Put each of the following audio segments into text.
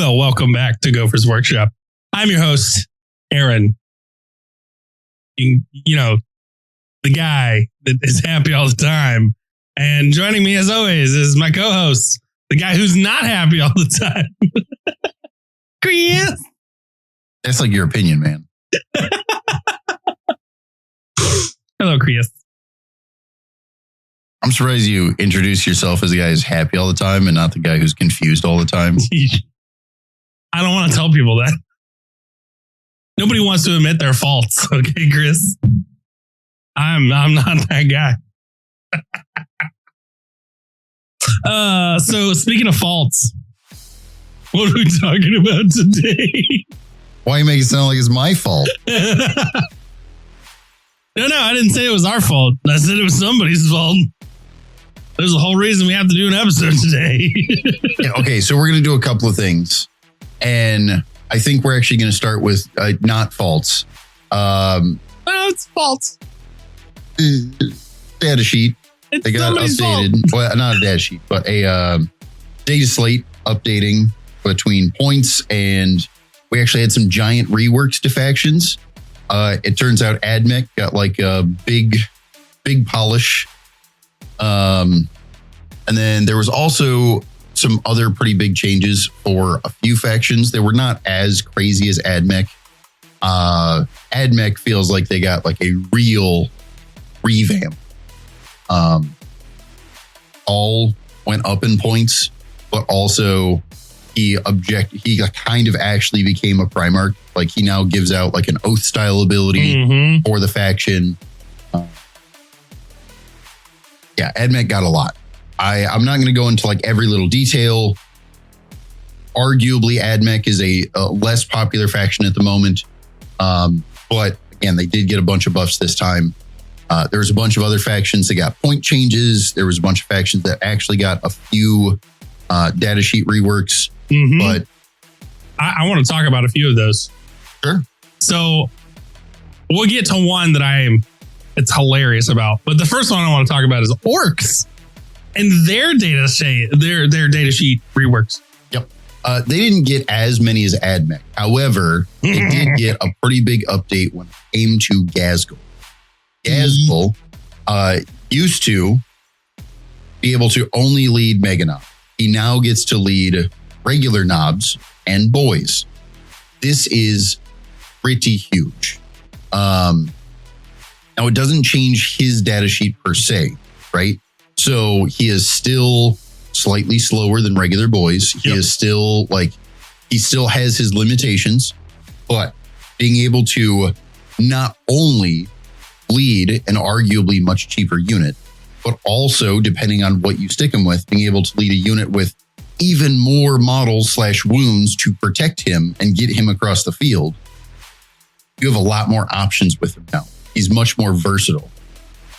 Well, welcome back to Gopher's Workshop. I'm your host, Aaron. You know, the guy that is happy all the time. And joining me, as always, is my co-host, the guy who's not happy all the time, Chris. That's like your opinion, man. Hello, Chris. I'm surprised you introduce yourself as the guy who's happy all the time and not the guy who's confused all the time. I don't want to tell people that. Nobody wants to admit their faults. Okay, Chris. I'm not that guy. So speaking of faults, what are we talking about today? Why you make it sound like it's my fault? No, I didn't say it was our fault. I said it was somebody's fault. There's a whole reason we have to do an episode today. Yeah, okay, so we're going to do a couple of things. And I think we're actually going to start with not faults. It's faults. Data sheet. It's they got updated. Fault. Well, not a data sheet, but a data slate updating between points. And we actually had some giant reworks to factions. It turns out AdMech got like a big polish. And then there was also some other pretty big changes for a few factions. They were not as crazy as AdMech. AdMech feels like they got like a real revamp. All went up in points, but also he kind of actually became a Primarch. Like he now gives out like an oath style ability for the faction. Yeah, AdMech got a lot. I'm not going to go into like every little detail. Arguably, AdMech is a less popular faction at the moment. But again, they did get a bunch of buffs this time. There was a bunch of other factions that got point changes. There was a bunch of factions that actually got a few data sheet reworks. But I want to talk about a few of those. Sure. So we'll get to one that it's hilarious about. But the first one I want to talk about is orcs and their data sheet, their data sheet reworks. Yep. They didn't get as many as AdMech. However, they did get a pretty big update when it came to Ghazghkull. Ghazghkull used to be able to only lead Mega Nob. He now gets to lead regular Nobs and boys. This is pretty huge. Now, it doesn't change his data sheet per se, right? So he is still slightly slower than regular boys. He is still he still has his limitations, but being able to not only lead an arguably much cheaper unit, but also, depending on what you stick him with, being able to lead a unit with even more models / wounds to protect him and get him across the field. You have a lot more options with him now. He's much more versatile.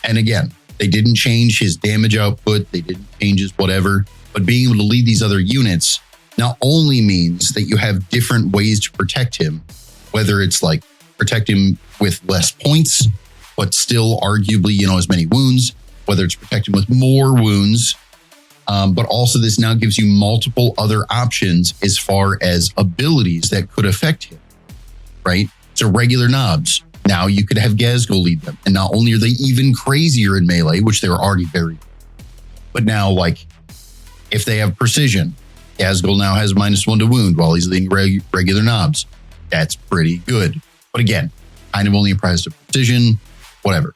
And again, they didn't change his damage output. They didn't change his whatever. But being able to lead these other units not only means that you have different ways to protect him, whether it's like protect him with less points, but still arguably, as many wounds, whether it's protect him with more wounds. But also this now gives you multiple other options as far as abilities that could affect him, right? So regular Nobs, now you could have Ghazghkull lead them. And not only are they even crazier in melee, which they were already very, but now like if they have precision, Ghazghkull now has -1 to wound while he's leading regular Nobs. That's pretty good. But again, kind of only applies to precision, whatever.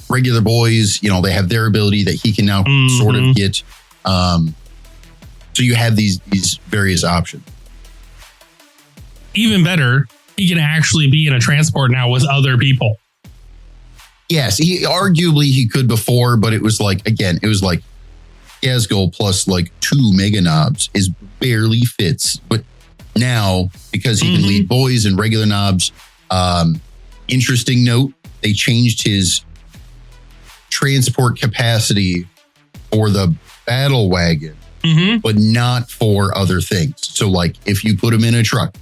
Regular boys, they have their ability that he can now sort of get. So you have these various options. Even better, he can actually be in a transport now with other people. Yes, he could before, but it was like Ghazghkull plus like 2 Mega Nobs is barely fits. But now, because he can lead boys and regular Nobs, interesting note, they changed his transport capacity for the battle wagon, but not for other things. So like if you put him in a truck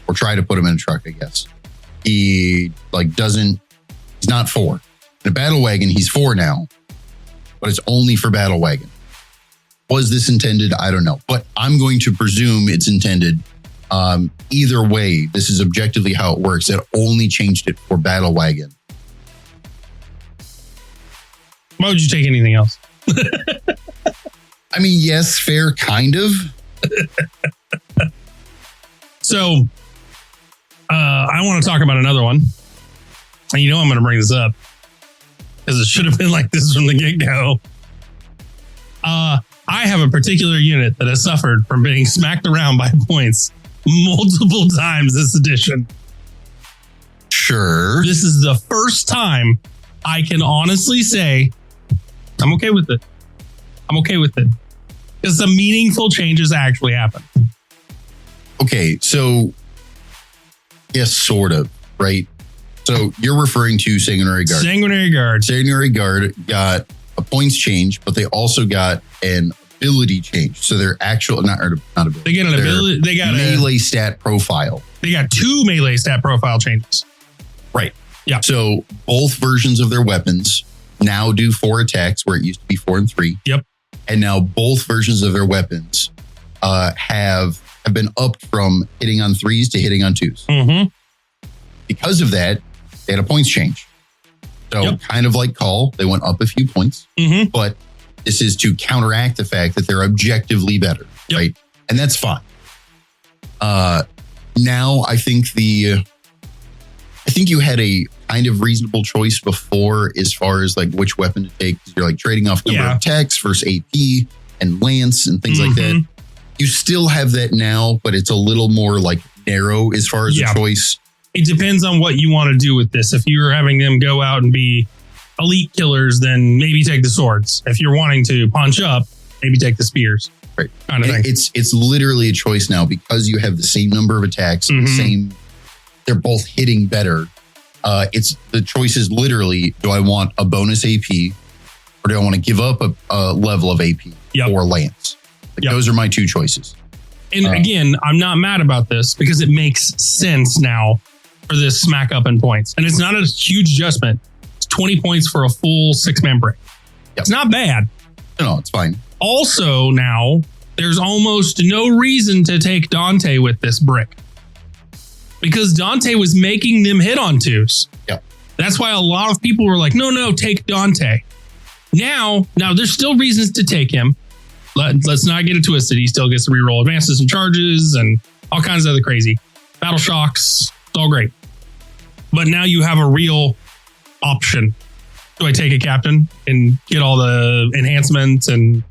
or try to put him in a truck, I guess he he's not 4. In a battle wagon, he's 4 now, but it's only for battle wagon. Was this intended? I don't know. But I'm going to presume it's intended. Either way, this is objectively how it works. It only changed it for Battle Wagon. Why would you take anything else? I mean, yes, fair, kind of. So, I want to talk about another one. And you know I'm going to bring this up. Because it should have been like this from the get-go. I have a particular unit that has suffered from being smacked around by points multiple times this edition. Sure. This is the first time I can honestly say I'm okay with it. I'm okay with it. Because some meaningful changes actually happen. Okay, so yes, sort of, right? So you're referring to Sanguinary Guard. Sanguinary Guard. Sanguinary Guard got a points change, but they also got an ability change. So their actual, not ability. They get an ability. They got melee stat profile. They got 2 melee stat profile changes. Right. Yeah. So both versions of their weapons now do 4 attacks where it used to be 4 and 3. Yep. And now both versions of their weapons have been upped from hitting on 3s to hitting on 2s. Mm-hmm. Because of that, they had a points change. So kind of like Call, they went up a few points, but this is to counteract the fact that they're objectively better, right? And that's fine. Now I think you had a kind of reasonable choice before as far as like which weapon to take. You're like trading off number of attacks versus AP and lance and things like that. You still have that now, but it's a little more like narrow as far as the choice. It depends on what you want to do with this. If you're having them go out and be elite killers, then maybe take the swords. If you're wanting to punch up, maybe take the spears. Right. Kind of thing. It's literally a choice now because you have the same number of attacks, the same. They're both hitting better. It's the choice is literally: do I want a bonus AP, or do I want to give up a level of AP or lance? Those are my 2 choices. And again, I'm not mad about this because it makes sense now for this smack up in points. And it's not a huge adjustment. It's 20 points for a full 6-man break. It's not bad. No, it's fine. Also, now there's almost no reason to take Dante with this brick because Dante was making them hit on 2s. Yep. That's why a lot of people were like, no, take Dante. Now there's still reasons to take him. Let's not get it twisted. He still gets to reroll advances and charges and all kinds of other crazy battle shocks. It's all great. But now you have a real option. Do I take a captain and get all the enhancements and,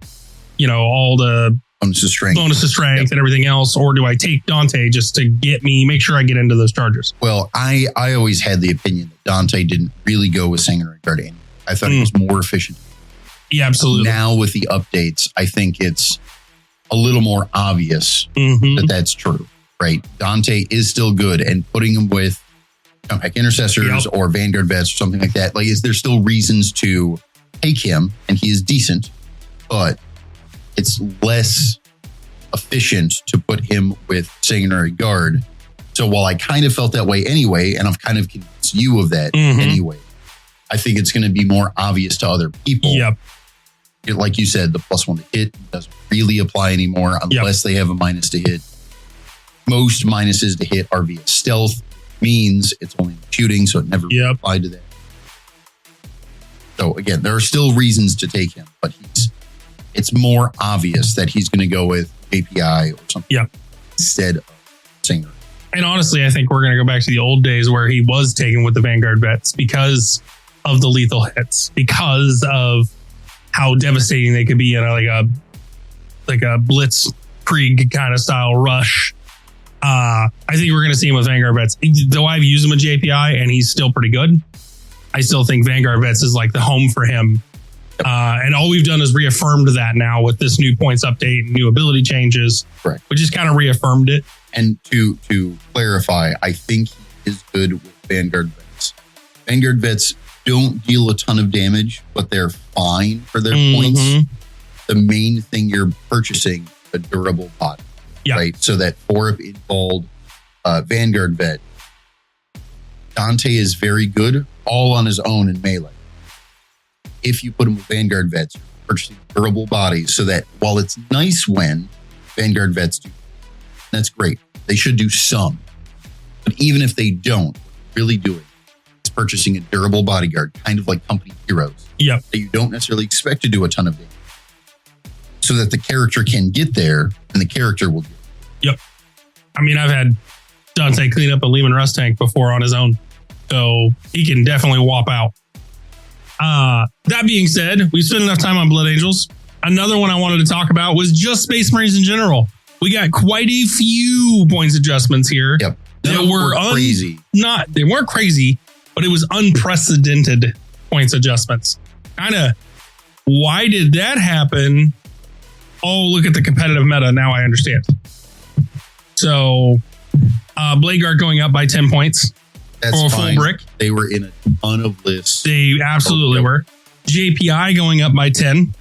all the bonus to strength and everything else? Or do I take Dante just to make sure I get into those charges? Well, I always had the opinion that Dante didn't really go with Sanguinary Guard anyway. I thought it was more efficient. Yeah, absolutely. Now with the updates, I think it's a little more obvious that that's true, right? Dante is still good, and putting him with like intercessors or Vanguard vets or something like that, there's still reasons to take him, and he is decent, but it's less efficient to put him with Sanguinary Guard. So while I kind of felt that way anyway, and I've kind of convinced you of that anyway, I think it's going to be more obvious to other people. Yep. Like you said, the +1 to hit doesn't really apply anymore unless they have a minus to hit. Most minuses to hit are via stealth, means it's only shooting, so it never really applied to that. So again, there are still reasons to take him, but it's more obvious that he's going to go with API or something instead of Singer. And honestly, I think we're going to go back to the old days where he was taken with the Vanguard vets because of the lethal hits, because of how devastating they could be in a blitzkrieg kind of style rush. I think we're going to see him with Vanguard vets. Though I've used him with JPI and he's still pretty good, I still think Vanguard vets is like the home for him. And all we've done is reaffirmed that now with this new points update and new ability changes. Correct. We just kind of reaffirmed it. And to clarify, I think he is good with Vanguard vets. Vanguard vets don't deal a ton of damage, but they're fine for their points. The main thing you're purchasing, a durable body, right? So that 4-up involved Vanguard vet, Dante is very good all on his own in melee. If you put him with Vanguard vets, you're purchasing durable bodies so that while it's nice when Vanguard vets do, that's great. They should do some. But even if they don't, what they're really doing is purchasing a durable bodyguard, kind of like company heroes. Yep. That you don't necessarily expect to do a ton of damage. So that the character can get there and the character will get there. Yep. I mean, I've had Dante clean up a Lehman Russ tank before on his own. So he can definitely whop out. That being said, we've spent enough time on Blood Angels. Another one I wanted to talk about was just Space Marines in general. We got quite a few points adjustments here. Yep. That were crazy. They weren't crazy, but it was unprecedented points adjustments. Kind of, why did that happen? Oh, look at the competitive meta. Now I understand. So, Blade Guard going up by 10 points. That's for a fine. full brick. They were in a ton of lists. They absolutely were. JPI going up by 10.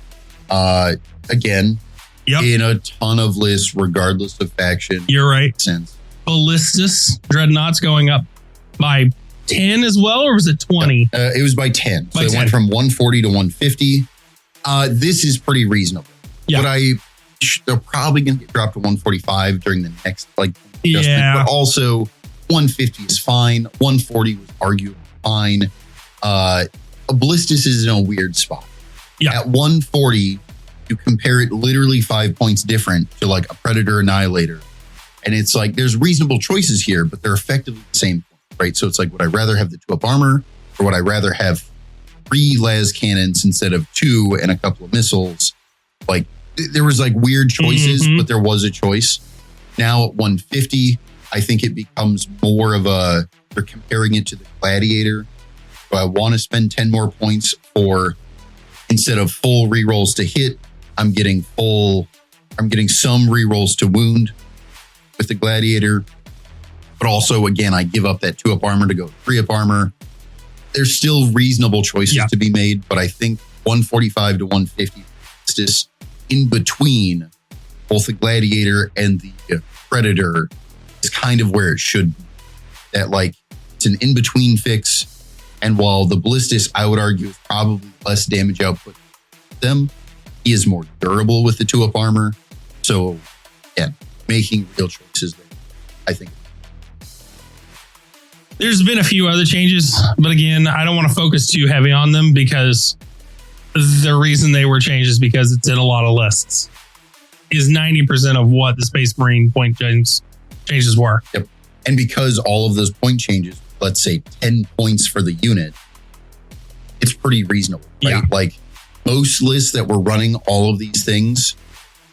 Again, Yep. in a ton of lists, regardless of faction. You're right. Sense. Ballistus Dreadnoughts going up by 10 as well, or was it 20? It was by 10. By so 10. it went from 140 to 150. This is pretty reasonable. Yeah. But they're probably going to get dropped to 145 during the next adjustment. Yeah. But also 150 is fine. 140 was arguably fine. Ballistus is in a weird spot. Yeah. At 140, you compare it literally 5 points different to like a Predator Annihilator. And it's like, there's reasonable choices here, but they're effectively the same point, right? So it's like, would I rather have the 2-up armor, or would I rather have 3 las cannons instead of 2 and a couple of missiles? Like, there was like weird choices, but there was a choice. Now at 150, I think it becomes more of a, they're comparing it to the Gladiator. So I want to spend 10 more points for, instead of full rerolls to hit, I'm getting some rerolls to wound with the Gladiator. But also, again, I give up that 2-up armor to go 3-up armor. There's still reasonable choices to be made, but I think 145 to 150 is just in between both the Gladiator and the Predator is kind of where it should be. That like, it's an in-between fix. And while the Ballistus, I would argue, is probably less damage output than them, he is more durable with the 2-up armor. So, yeah, making real choices there, I think. There's been a few other changes, but again, I don't want to focus too heavy on them because the reason they were changed is because it's in a lot of lists. Is 90% of what the Space Marine point changes were. Yep. And because all of those point changes, let's say 10 points for the unit, it's pretty reasonable, right? Yeah. Like most lists that were running all of these things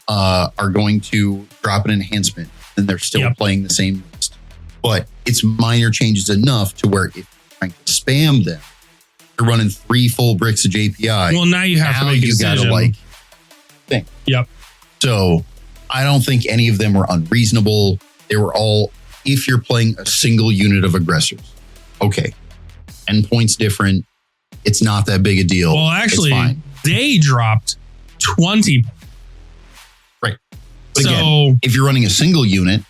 are going to drop an enhancement and they're still playing the same list. But it's minor changes enough to where if you're trying to spam them, you're running 3 full bricks of JPI. Well, now you have to make a decision. Gotta like think. Yep. So I don't think any of them were unreasonable. They were all, if you're playing a single unit of aggressors, okay, 10 points different. It's not that big a deal. Well, actually, they dropped 20. Right. But so again, if you're running a single unit,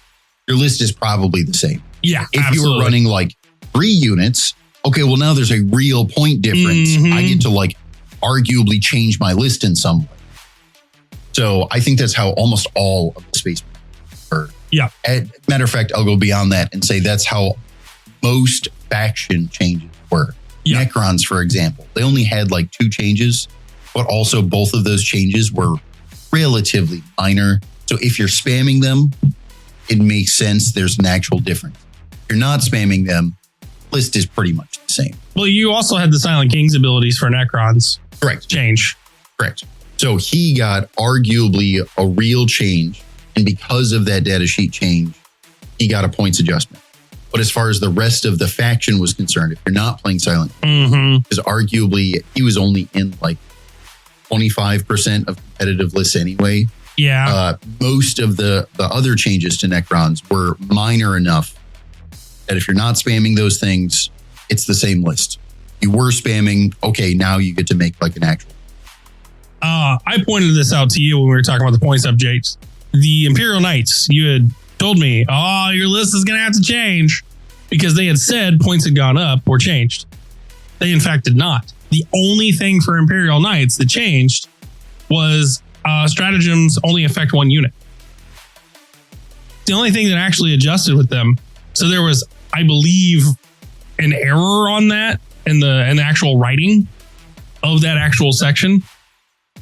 your list is probably the same. Yeah, if you were running like 3 units, okay, well, now there's a real point difference. I get to like arguably change my list in some way. So I think that's how almost all of the Space are. Yeah. Matter of fact, I'll go beyond that and say that's how most faction changes were. Yeah. Necrons, for example, they only had like 2 changes, but also both of those changes were relatively minor. So if you're spamming them, it makes sense. There's an actual difference. If you're not spamming them, list is pretty much the same. Well, you also had the Silent King's abilities for Necrons. Correct. Change. Correct. So he got arguably a real change. And because of that data sheet change, he got a points adjustment. But as far as the rest of the faction was concerned, if you're not playing Silent King, because arguably he was only in like 25% of competitive lists anyway. Yeah. Most of the other changes to Necrons were minor enough that if you're not spamming those things, it's the same list. You were spamming, okay, now you get to make like an actual. I pointed this out to you when we were talking about the points updates. The Imperial Knights, you had told me, oh, your list is going to have to change because they had said points had gone up or changed. They in fact did not. The only thing for Imperial Knights that changed was stratagems only affect one unit. The only thing that actually adjusted with them. So there was, I believe, an error on that in the actual writing of that actual section,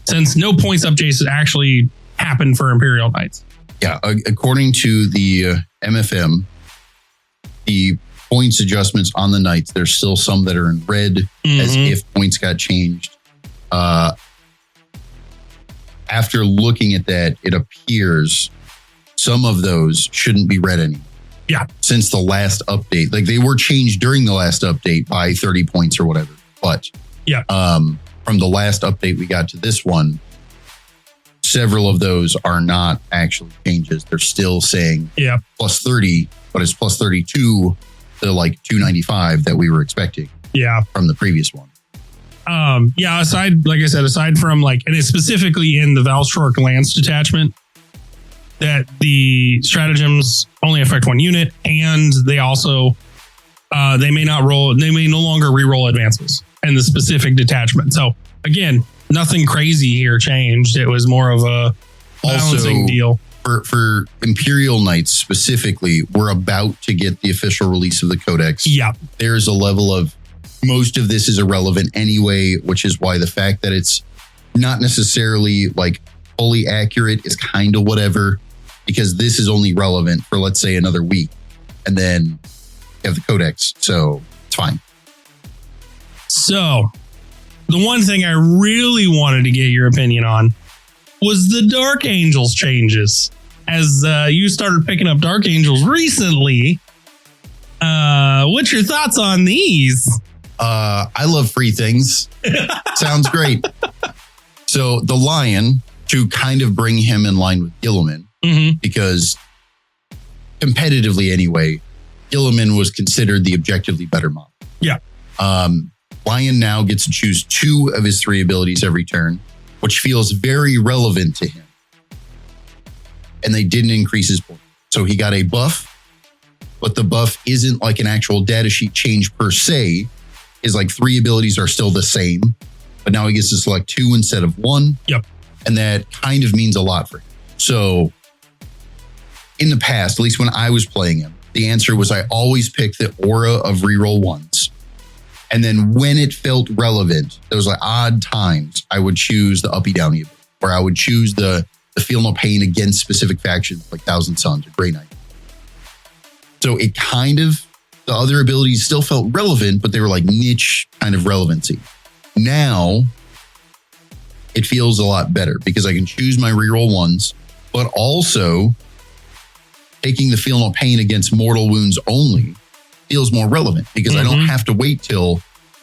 since no points up chases actually happened for Imperial Knights. Yeah, according to the MFM, the points adjustments on the Knights, there's still some that are in red, as if points got changed. After looking at that, it appears some of those shouldn't be red anymore. Yeah. Since the last update, like they were changed during the last update by 30 points or whatever. But yeah, from the last update we got to this one, several of those are not actually changes. They're still saying plus 30, but it's plus 32 to like 295 that we were expecting. Yeah. From the previous one. Aside from like, and it's specifically in the Valstrork Lance detachment, that the stratagems only affect one unit, and they also they may no longer reroll advances in the specific detachment. So again, nothing crazy here changed. It was more of a balancing deal. For Imperial Knights specifically, we're about to get the official release of the Codex. Yeah. There's a level of most of this is irrelevant anyway, which is why the fact that it's not necessarily like fully accurate is kind of whatever, because this is only relevant for, let's say, another week. And then you have the Codex. So it's fine. So the one thing I really wanted to get your opinion on was the Dark Angels changes. As you started picking up Dark Angels recently, what's your thoughts on these? I love free things. Sounds great. So the Lion, to kind of bring him in line with Gilliman, because competitively anyway, Gilliman was considered the objectively better model. Yeah. Lion now gets to choose 2 of his 3 abilities every turn, which feels very relevant to him. And they didn't increase his point. So he got a buff, but the buff isn't like an actual datasheet change per se. His like 3 abilities are still the same, but now he gets to select 2 instead of 1. Yep. And that kind of means a lot for him. So in the past, at least when I was playing him, the answer was I always picked the aura of reroll 1s. And then when it felt relevant, there was like odd times I would choose the uppy downy ability, or I would choose the feel no pain against specific factions like Thousand Suns or Grey Knight. So it kind of, the other abilities still felt relevant, but they were like niche kind of relevancy. Now it feels a lot better because I can choose my reroll 1s, but also taking the feel no pain against mortal wounds only feels more relevant because I don't have to wait till,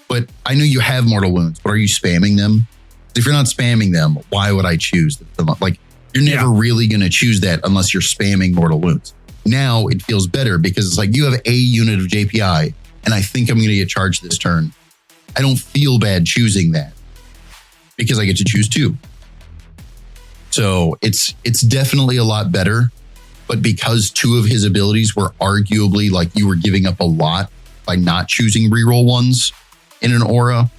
but I know you have mortal wounds, but are you spamming them? If you're not spamming them, why would I choose them? Like, you're never really going to choose that unless you're spamming mortal wounds. Now it feels better because it's like you have a unit of JPI and I think I'm going to get charged this turn. I don't feel bad choosing that because I get to choose 2. So it's definitely a lot better. But because 2 of his abilities were arguably like you were giving up a lot by not choosing reroll 1s in an aura,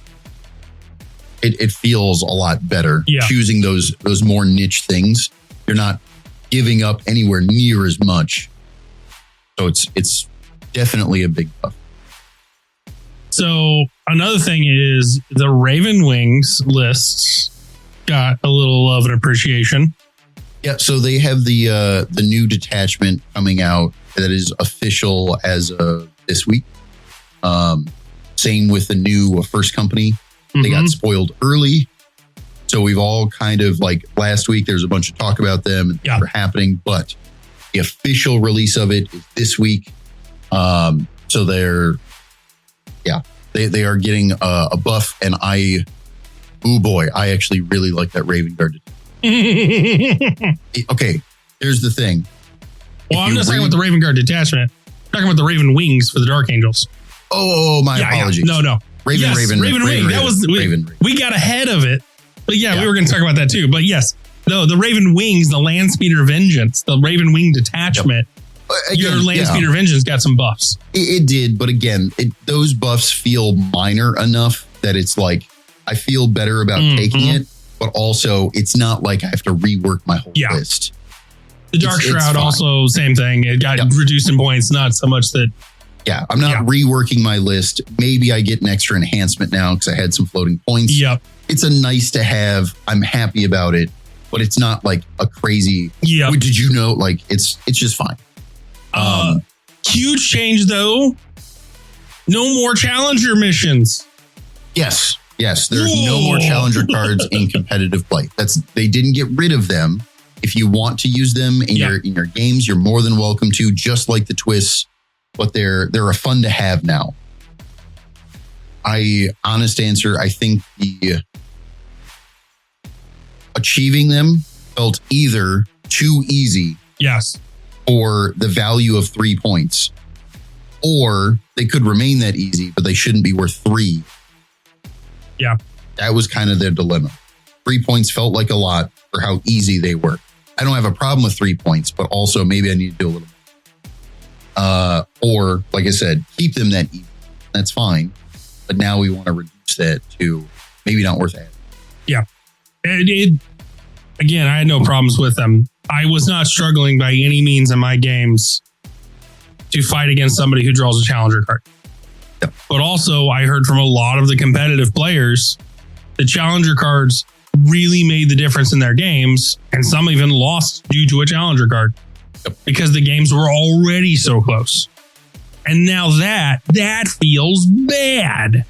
it feels a lot better choosing those more niche things. You're not giving up anywhere near as much. So it's definitely a big buff. So another thing is the Raven Wings lists got a little love and appreciation. Yeah, so they have the new detachment coming out that is official as of this week. Same with the new first company. They got spoiled early. So we've all kind of like last week, there's a bunch of talk about them and things are happening, but the official release of it is this week. So they are getting a buff, and I actually really like that Raven Guard. Okay, here's the thing. Well, I'm not talking about the Raven Guard detachment. I'm talking about the Raven Wings for the Dark Angels. Oh, my apologies. Yeah. No. Raven Wing. That was we got ahead of it. But we were going to talk about that too. But yes, no, the Raven Wings, the Landspeeder Vengeance, the Raven Wing detachment. Again, your Landspeeder Vengeance got some buffs. It did, but again, those buffs feel minor enough that it's like I feel better about taking it. but also it's not like I have to rework my whole list. The Dark Shroud also same thing. It got reduced in points, not so much that. Yeah, I'm not reworking my list. Maybe I get an extra enhancement now because I had some floating points. Yep. It's a nice to have. I'm happy about it, but it's not like a crazy. Yeah. Did you know? Like it's just fine. Huge change though. No more challenger missions. Yes. There's no more challenger cards in competitive play. They didn't get rid of them. If you want to use them in your games, you're more than welcome to. Just like the twists, but they're a fun to have now. Honest answer, I think the achieving them felt either too easy. Yes. Or the value of 3 points. Or they could remain that easy, but they shouldn't be worth 3. Yeah. That was kind of their dilemma. 3 points felt like a lot for how easy they were. I don't have a problem with 3 points, but also maybe I need to do a little more. Or, like I said, keep them that easy. That's fine. But now we want to reduce that to maybe not worth adding. Yeah. Again, I had no problems with them. I was not struggling by any means in my games to fight against somebody who draws a challenger card. Yep. But also, I heard from a lot of the competitive players, the challenger cards really made the difference in their games, and some even lost due to a challenger card because the games were already so close. And now that feels bad.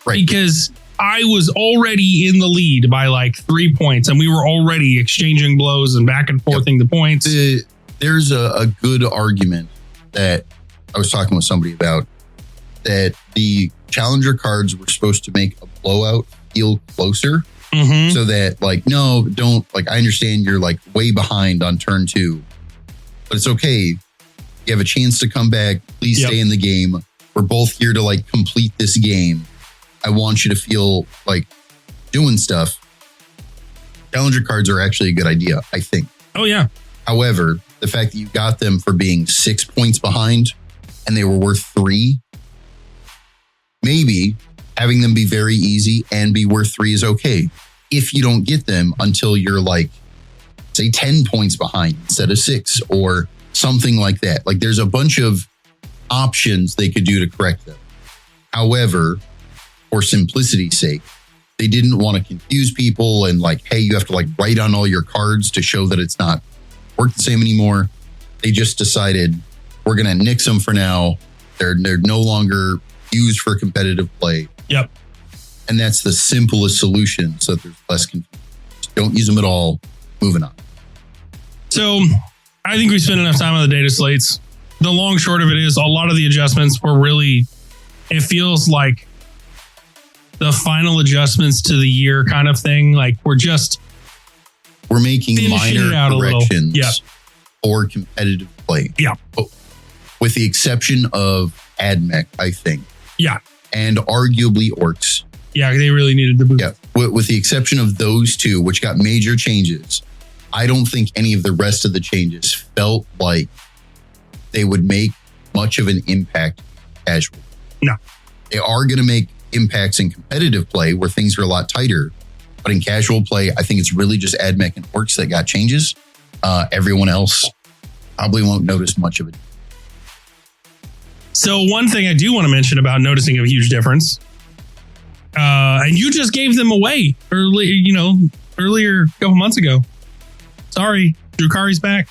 Right. Because I was already in the lead by like 3 points, and we were already exchanging blows and back and forthing the points. There's a good argument that I was talking with somebody about, that the challenger cards were supposed to make a blowout feel closer. Mm-hmm. So that like, no, don't, like, I understand you're like way behind on turn 2, but it's okay. You have a chance to come back. Please stay in the game. We're both here to like complete this game. I want you to feel like doing stuff. Challenger cards are actually a good idea, I think. Oh, yeah. However, the fact that you got them for being 6 points behind and they were worth 3, maybe having them be very easy and be worth 3 is okay. If you don't get them until you're like, say, 10 points behind instead of 6 or something like that. Like there's a bunch of options they could do to correct them. However, for simplicity's sake, they didn't want to confuse people and like, hey, you have to like write on all your cards to show that it's not work the same anymore. They just decided we're going to nix them for now. They're no longer used for competitive play. Yep. And that's the simplest solution so that there's less confusion. Just don't use them at all. Moving on. So I think we spent enough time on the data slates. The long short of it is a lot of the adjustments were really, it feels like the final adjustments to the year kind of thing. Like we're making minor corrections for competitive play. Yeah. With the exception of AdMech, I think. Yeah. And arguably Orcs. Yeah, they really needed the boost. Yeah. With the exception of those two, which got major changes, I don't think any of the rest of the changes felt like they would make much of an impact casual. No. They are going to make impacts in competitive play where things are a lot tighter. But in casual play, I think it's really just AdMech and Orcs that got changes. Everyone else probably won't notice much of it. So one thing I do want to mention about noticing a huge difference, and you just gave them away earlier a couple months ago. Sorry, Drukari's back.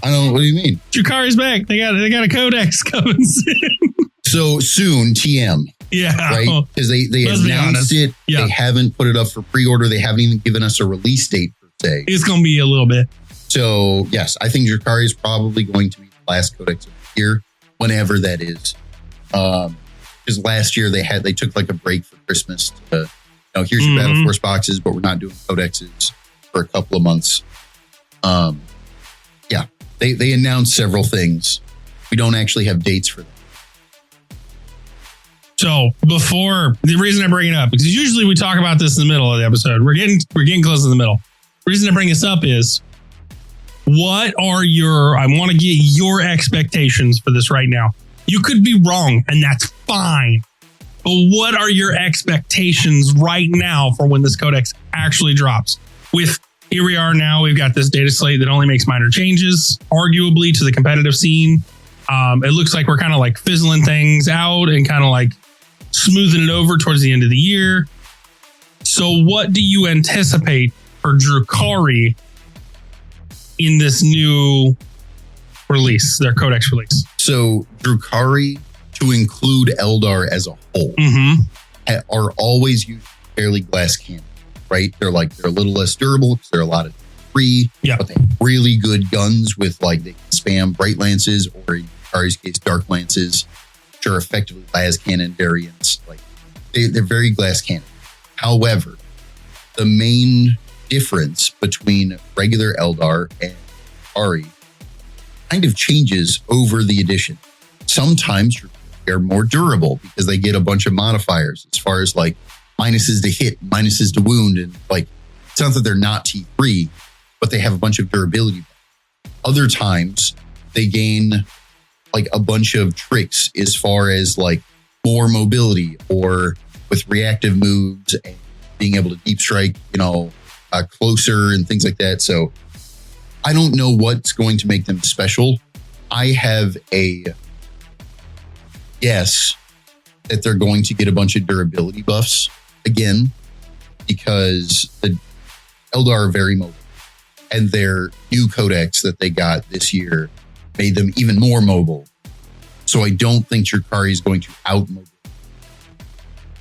I don't know. What do you mean? Drukari's back. They got a codex coming soon. So soon, TM. Yeah. Right? Because they announced it. Yeah. They haven't put it up for pre-order. They haven't even given us a release date per se. It's going to be a little bit. So yes, I think Drukari is probably going to be the last codex of the year, whenever that is. Because last year they took like a break for Christmas to, here's your Battle Force boxes, but we're not doing codexes for a couple of months. Yeah, they announced several things. We don't actually have dates for them. So before, the reason I bring it up, because usually we talk about this in the middle of the episode. We're getting close to the middle. The reason I bring this up is, what are I want to get your expectations for this right now. You could be wrong, and that's fine. But what are your expectations right now for when this codex actually drops? Here we are now, we've got this data slate that only makes minor changes, arguably, to the competitive scene. It looks like we're kind of like fizzling things out and kind of like smoothing it over towards the end of the year. So what do you anticipate for Drukhari in this new release, their codex release? So Drukhari, to include Eldar as a whole, are always used fairly glass cannon, right? They're a little less durable because they're a lot of free, but they have really good guns with they can spam bright lances, or in Drukhari's case, dark lances, which are effectively las cannon variants. They're very glass cannon. However, the main difference between regular Eldar and Drukhari kind of changes over the edition. Sometimes they're more durable because they get a bunch of modifiers as far as minuses to hit, minuses to wound, and it's not that they're not T3, but they have a bunch of durability. Other times they gain a bunch of tricks as far as more mobility, or with reactive moves and being able to deep strike, closer and things like that. So I don't know what's going to make them special. I have a guess that they're going to get a bunch of durability buffs again, because the Eldar are very mobile, and their new codex that they got this year made them even more mobile. So I don't think Drukhari is going to out-mobile.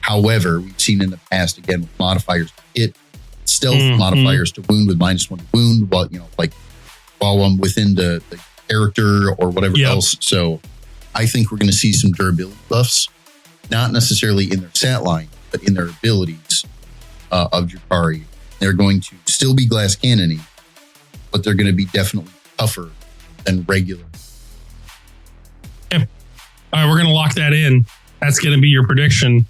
However, we've seen in the past, again, with modifiers to hit, stealth modifiers to wound with -1 to wound, while I'm within the character or whatever else. So I think we're going to see some durability buffs, not necessarily in their stat line, but in their abilities of Drukhari. They're going to still be glass cannony, but they're going to be definitely tougher than regular. Okay. All right, we're going to lock that in. That's going to be your prediction.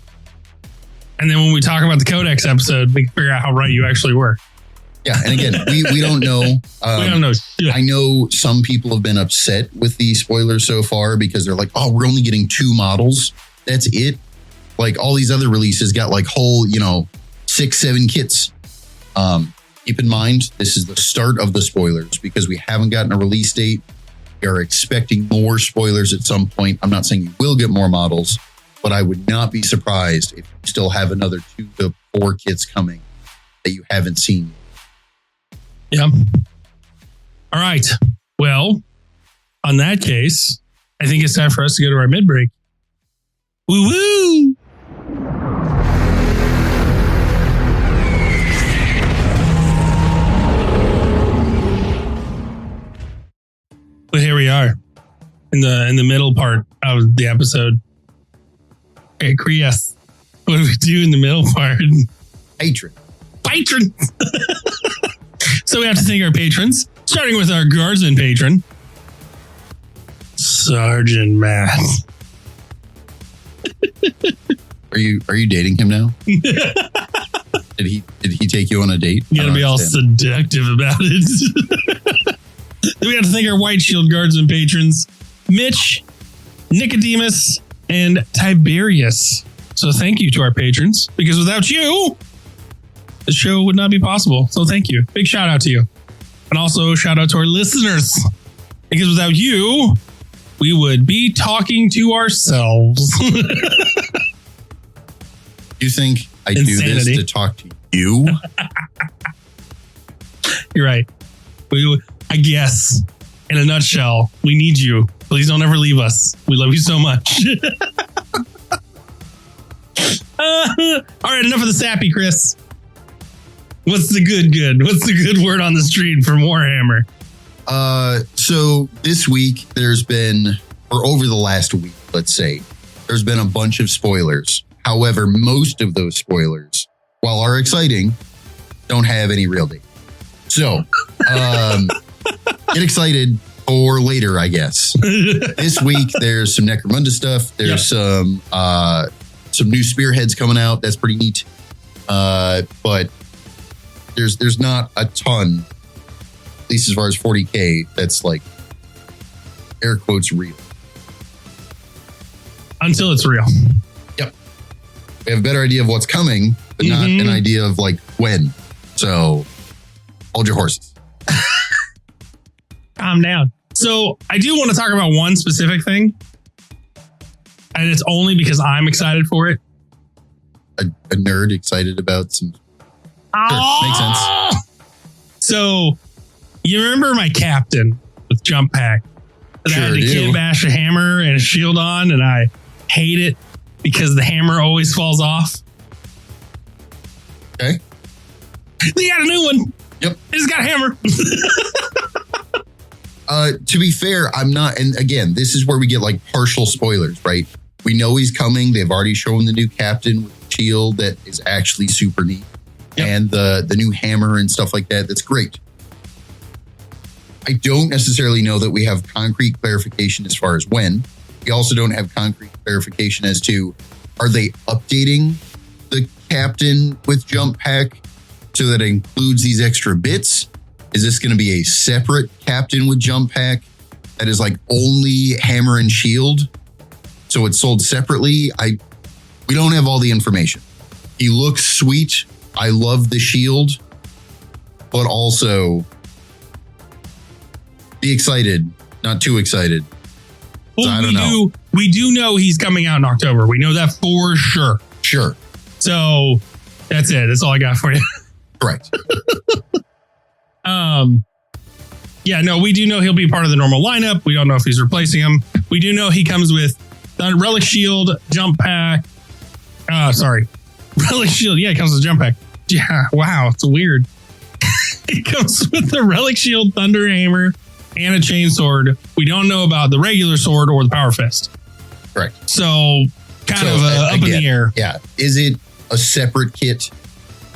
And then when we talk about the Codex episode, we can figure out how right you actually were. Yeah, and again, we don't know. We don't know shit. I know some people have been upset with the spoilers so far because they're like, oh, we're only getting 2 models. That's it. All these other releases got whole, 6-7 kits. Keep in mind, this is the start of the spoilers because we haven't gotten a release date. We are expecting more spoilers at some point. I'm not saying you will get more models, but I would not be surprised if you still have another 2 to 4 kits coming that you haven't seen. Yeah. All right. Well, on that case, I think it's time for us to go to our mid-break. Woo woo! Well, here we are in the middle part of the episode. Okay, Krias, what do we do in the middle part? Patron. So we have to thank our patrons, starting with our guardsman patron, Sergeant Matt. Are you dating him now? Did he take you on a date? You gotta be all seductive about it. Then we have to thank our White Shield guardsman patrons, Mitch, Nicodemus, and Tiberius. So thank you to our patrons, because without you, the show would not be possible. So thank you. Big shout out to you. And also shout out to our listeners, because without you, we would be talking to ourselves. You think I do this to talk to you? You're right. I guess, in a nutshell, we need you. Please don't ever leave us. We love you so much. All right, enough of the sappy, Chris. What's the good? What's the good word on the street from Warhammer? So this week there's been, or over the last week, let's say, there's been a bunch of spoilers. However, most of those spoilers, while are exciting, don't have any real date. So, get excited for later, I guess. This week there's some Necromunda stuff. There's some new spearheads coming out. That's pretty neat. But there's not a ton, at least as far as 40K, that's air quotes real. Until it's real. Yep. We have a better idea of what's coming, but not an idea of like when. So hold your horses. Calm down. So I do want to talk about one specific thing. And it's only because I'm excited for it. A nerd excited about some. Sure, makes sense. So you remember my captain with jump pack? That I had to kid bash a hammer and a shield on, and I hate it because the hammer always falls off. Okay. They got a new one. Yep. It's got a hammer. To be fair, I'm not. And again, this is where we get like partial spoilers, right? We know he's coming. They've already shown the new captain with the shield that is actually super neat. Yep. And the new hammer and stuff like that. That's great. I don't necessarily know that we have concrete clarification as far as when. We also don't have concrete clarification as to, are they updating the captain with jump pack so that it includes these extra bits? Is this going to be a separate captain with jump pack that is like only hammer and shield? So it's sold separately. We don't have all the information. He looks sweet. I love the shield, but also be excited, not too excited. Well, I don't know. We do know he's coming out in October. We know that for sure. Sure. So that's it. That's all I got for you. Correct. Yeah, no, we do know he'll be part of the normal lineup. We don't know if he's replacing him. We do know he comes with the Relic Shield, jump pack. Relic Shield. Yeah, it comes with jump pack. Yeah, wow, it's weird. It comes with the Relic Shield, Thunder Hammer, and a chain sword. We don't know about the regular sword or the Power Fist. Correct. So kind of up in the air. Yeah. Is it a separate kit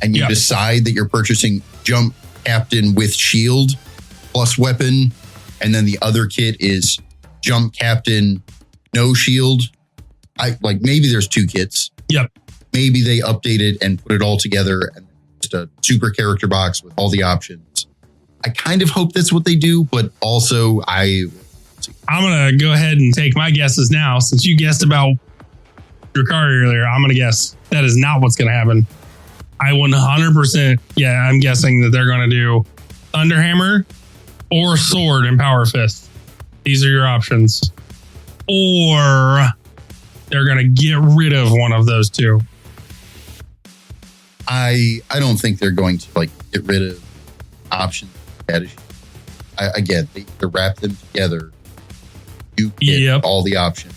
and you decide that you're purchasing jump captain with shield plus weapon, and then the other kit is jump captain, no shield? Maybe there's two kits. Yep. Maybe they update it and put it all together and just a super character box with all the options. I kind of hope that's what they do, but also I'm going to go ahead and take my guesses now. Since you guessed about your car earlier, I'm going to guess that is not what's going to happen. I 100%, I'm guessing that they're going to do Thunderhammer or Sword and Power Fist. These are your options. Or they're going to get rid of one of those two. I don't think they're going to get rid of options. Again, they wrap them together. You get all the options,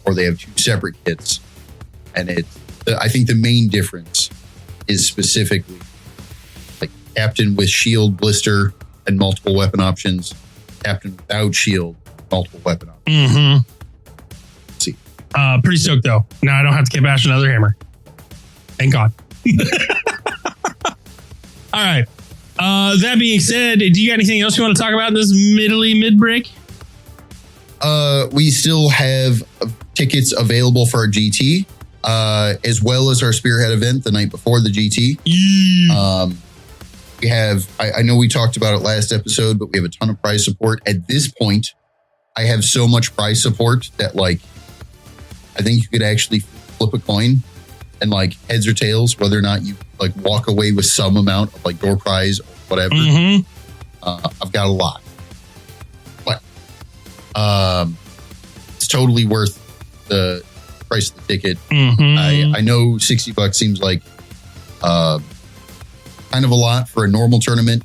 or they have two separate kits. And I think the main difference is specifically like captain with shield, blister, and multiple weapon options. Captain without shield, multiple weapon options. Mm-hmm. Let's see. Pretty stoked though. Now I don't have to bash another hammer. Thank God. All right. That being said, do you got anything else you want to talk about in this mid break? We still have tickets available for our GT, as well as our Spearhead event the night before the GT. Yeah. We have, I know we talked about it last episode, but we have a ton of prize support. At this point, I have so much prize support that I think you could actually flip a coin and heads or tails, whether or not you walk away with some amount of door prize or whatever. Mm-hmm. I've got a lot, but it's totally worth the price of the ticket. Mm-hmm. I know $60 seems like kind of a lot for a normal tournament.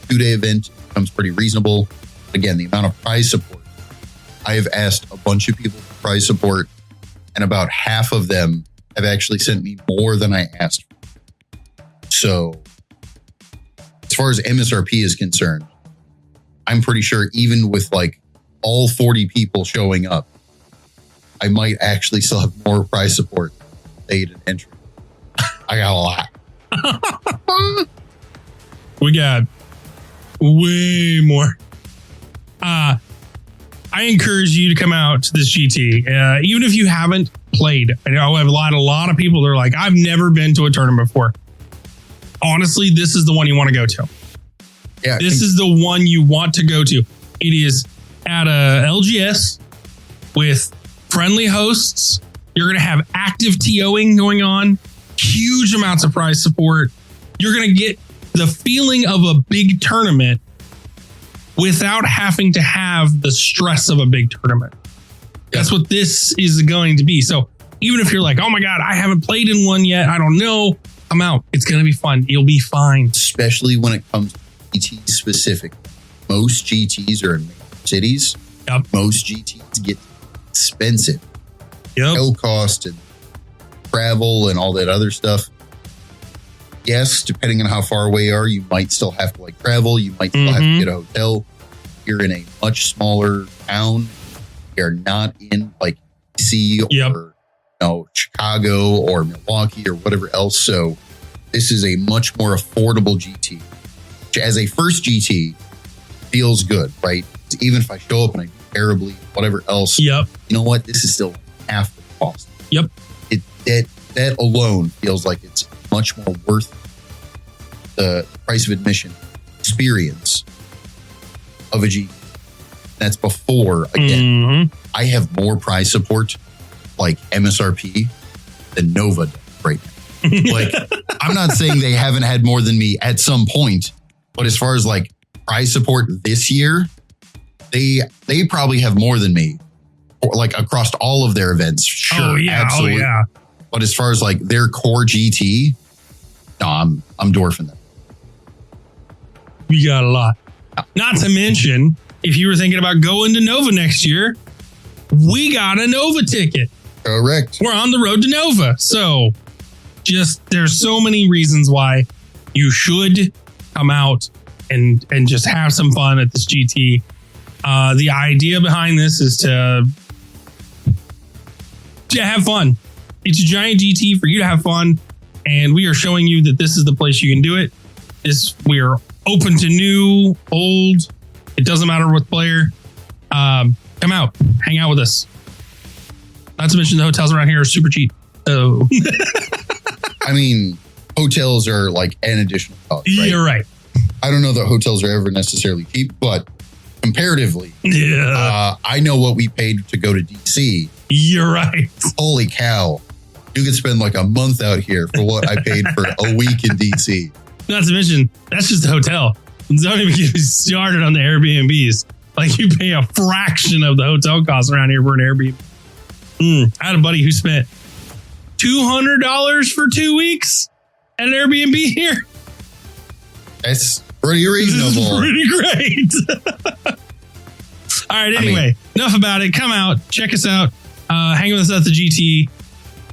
2-day event becomes pretty reasonable. Again, the amount of prize support. I have asked a bunch of people for prize support, and about half of them have actually sent me more than I asked for. So as far as MSRP is concerned, I'm pretty sure even with all 40 people showing up, I might actually still have more prize support paid an entry. I got a lot. We got way more. I encourage you to come out to this GT, even if you haven't played. I know I have a lot of people that are like, I've never been to a tournament before. Honestly, this is the one you want to go to. Yeah, this is the one you want to go to. It is at a LGS with friendly hosts You're going to have active TOing going on, huge amounts of prize support. You're going to get the feeling of a big tournament without having to have the stress of a big tournament. That's what this is going to be. So even if you're like, oh my God, I haven't played in one yet, I don't know, come out. It's going to be fun. You'll be fine. Especially when it comes to GT specific. Most GTs are in major cities. Yep. Most GTs get expensive. Yep. Hell cost and travel and all that other stuff. Yes, depending on how far away you are, you might still have to travel. You might still have to get a hotel. You're in a much smaller town. You're not in DC or Chicago or Milwaukee or whatever else. So this is a much more affordable GT, which as a first GT feels good, right? Even if I show up and I do terribly, whatever else, you know what? This is still half the cost. Yep. That alone feels like it's much more worth the price of admission experience of a GT. That's before, again, I have more prize support MSRP than Nova does right now. I'm not saying they haven't had more than me at some point, but as far as prize support this year, they probably have more than me, across all of their events. Sure, absolutely. Oh, yeah. But as far as their core GT, no, I'm dwarfing them. We got a lot. Not to mention, if you were thinking about going to Nova next year, we got a Nova ticket. Correct. We're on the road to Nova. So there's so many reasons why you should come out and just have some fun at this GT. The idea behind this is to have fun. It's a giant GT for you to have fun. And we are showing you that this is the place you can do it. We're open to new, old. It doesn't matter what player. Come out, hang out with us. Not to mention the hotels around here are super cheap. So, I mean, hotels are an additional cost. Right? You're right. I don't know that hotels are ever necessarily cheap, but comparatively, I know what we paid to go to DC. You're right. Holy cow. You could spend a month out here for what I paid for a week in DC. Not to mention, that's just the hotel. Don't even get me started on the Airbnbs. You pay a fraction of the hotel costs around here for an Airbnb. I had a buddy who spent $200 for 2 weeks at an Airbnb here. That's pretty reasonable. Pretty great. All right. Anyway, enough about it. Come out, check us out. Hang with us at the GT.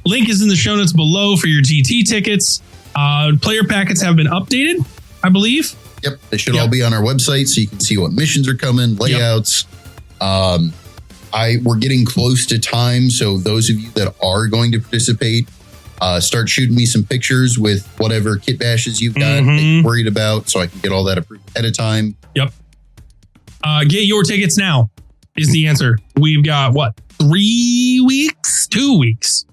Link is in the show notes below for your GT tickets. Player packets have been updated, I believe. Yep. They should all be on our website so you can see what missions are coming, layouts. We're getting close to time. So those of you that are going to participate, start shooting me some pictures with whatever kit bashes you've got that you're worried about so I can get all that approved ahead of time. Yep. Get your tickets now is the answer. We've got 3 weeks? 2 weeks.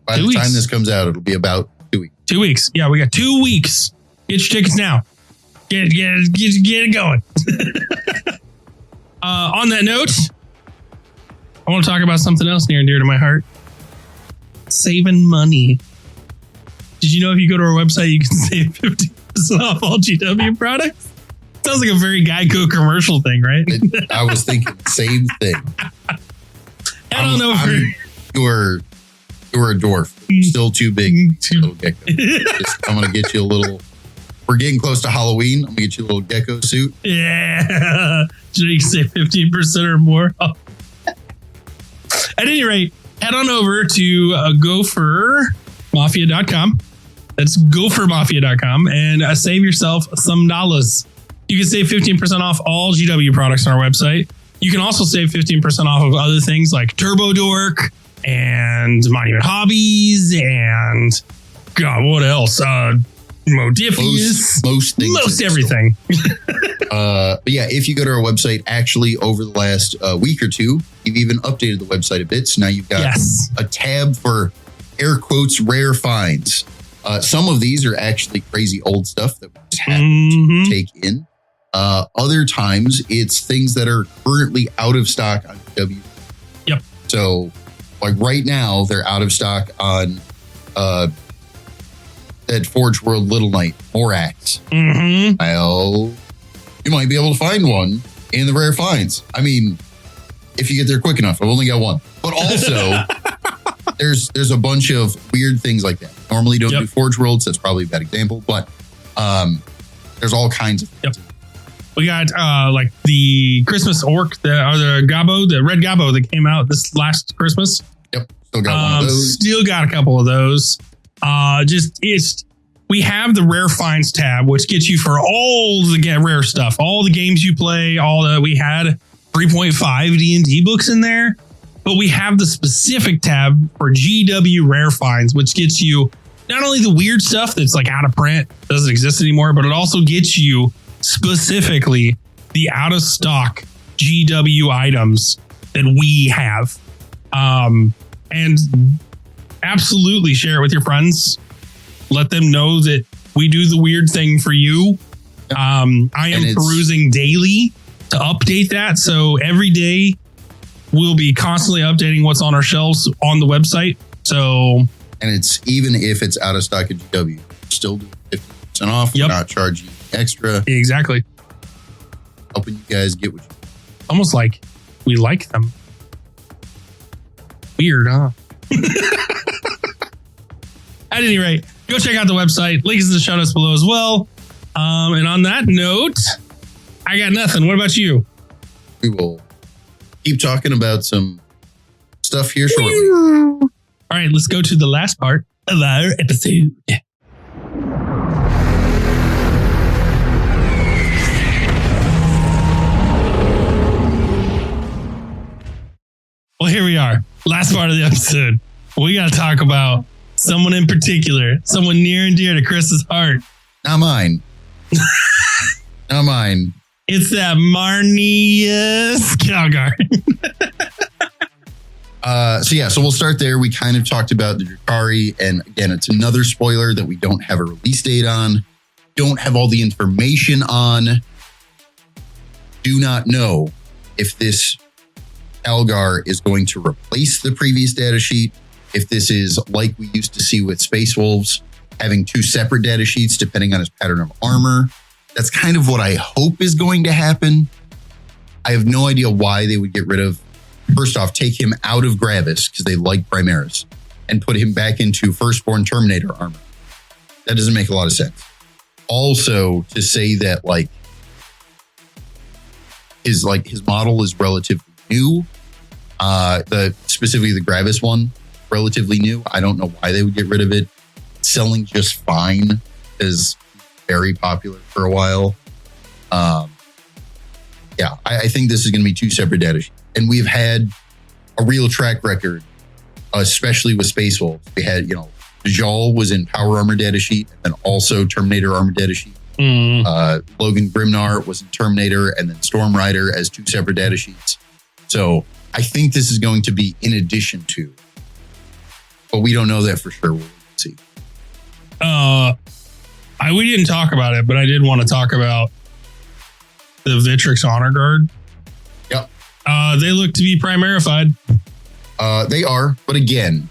By the time this comes out, it'll be about 2 weeks. 2 weeks. Yeah, we got 2 weeks. Get your tickets now. Get it going. On that note, I want to talk about something else near and dear to my heart. Saving money. Did you know if you go to our website, you can save 50% off all GW products? Sounds like a very Geico commercial thing, right? I was thinking the same thing. I don't know if you're a dwarf. You're still too big. Little gecko. I'm going to get you a little... We're getting close to Halloween. I'm going to get you a little gecko suit. Yeah. So you can save 15% or more. Oh. At any rate, head on over to gophermafia.com. That's gophermafia.com and save yourself some dollars. You can save 15% off all GW products on our website. You can also save 15% off of other things like Turbo Dork and Monument Hobbies and God, what else? Modifius. Most things. Most everything. But yeah, if you go to our website, actually over the last week or two, you've even updated the website a bit. So now you've got a tab for air quotes rare finds. Some of these are actually crazy old stuff that we just have to take in. Other times it's things that are currently out of stock on GW. Yep. So Like right now, they're out of stock on that Forge World Little Knight Morax. Mm-hmm. Well, you might be able to find one in the rare finds. I mean, if you get there quick enough. I've only got one. But also, there's a bunch of weird things like that. Normally don't do Forge Worlds. That's probably a bad example. But there's all kinds of things. We got like the Christmas orc, the Gobbo, the red Gobbo that came out this last Christmas. Yep. Still got one of those. Still got a couple of those. We have the rare finds tab, which gets you for all the rare stuff, all the games you play, all that. We had 3.5 D&D books in there, but we have the specific tab for GW rare finds, which gets you not only the weird stuff that's like out of print, doesn't exist anymore, but it also gets you specifically the out of stock GW items that we have. And absolutely share it with your friends. Let them know that we do the weird thing for you. I am perusing daily to update that. So every day we'll be constantly updating what's on our shelves on the website. So, and it's even if it's out of stock at GW, still do 50% off. We're not charging extra. Exactly. Helping you guys get what you almost like we like them. Weird, huh? At any rate, go check out the website. Link is in the show notes below as well. And on that note, I got nothing. What about you? We will keep talking about some stuff here shortly. All right, let's go to the last part of our episode. Well, here we are. Last part of the episode. We got to talk about someone in particular, someone near and dear to Chris's heart. Not mine. Not mine. It's that Marnius Calgar. So we'll start there. We kind of talked about the Drakari, and again, it's another spoiler that we don't have a release date on, don't have all the information on, do not know if this Calgar is going to replace the previous data sheet, if this is like we used to see with Space Wolves, having two separate data sheets depending on his pattern of armor. That's kind of what I hope is going to happen. I have no idea why they would get rid of, first off, take him out of Gravis because they like Primaris and put him back into Firstborn Terminator armor. That doesn't make a lot of sense. Also, to say that his model is relatively new, specifically the Gravis one, relatively new. I don't know why they would get rid of it. It's selling just fine, is very popular for a while. I think this is going to be two separate data sheets. And we've had a real track record, especially with Space Wolves. We had, Dajal was in Power Armor data sheet and also Terminator Armor data sheet. Logan Grimnar was in Terminator and then Storm Rider as two separate data sheets. So I think this is going to be in addition to, but we don't know that for sure. We'll see. We didn't talk about it, but I did want to talk about the Vitrix Honor Guard. Yep. They look to be Primarified. They are, but again,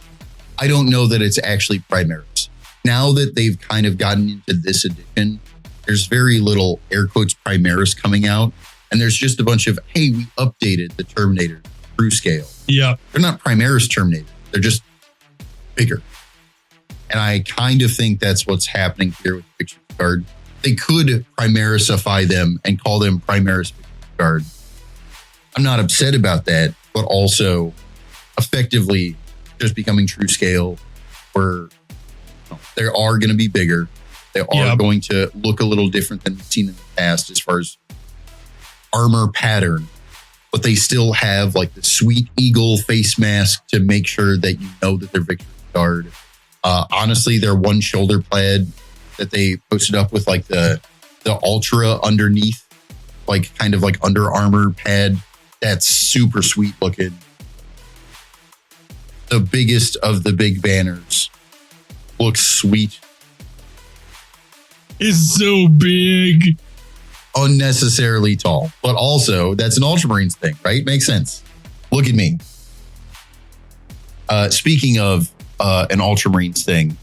I don't know that it's actually Primaris. Now that they've kind of gotten into this edition, there's very little air quotes Primaris coming out. And there's just a bunch of, hey, we updated the Terminator crew scale. Yeah. They're not Primaris Terminator. They're just bigger. And I kind of think that's what's happening here with Picture Guard. They could Primarisify them and call them Primaris Guard. I'm not upset about that, but also effectively just becoming true scale where they are going to be bigger. They are going to look a little different than we've seen in the past as far as armor pattern, but they still have like the sweet eagle face mask to make sure that you know that they're Victory Guard. Honestly, their one shoulder plaid that they posted up with like the ultra underneath, like kind of like Under Armour pad, that's super sweet looking. The biggest of the big banners looks sweet. It's so big. Unnecessarily tall, but also that's an Ultramarines thing, right? Makes sense. Look at me. Speaking of an Ultramarines thing,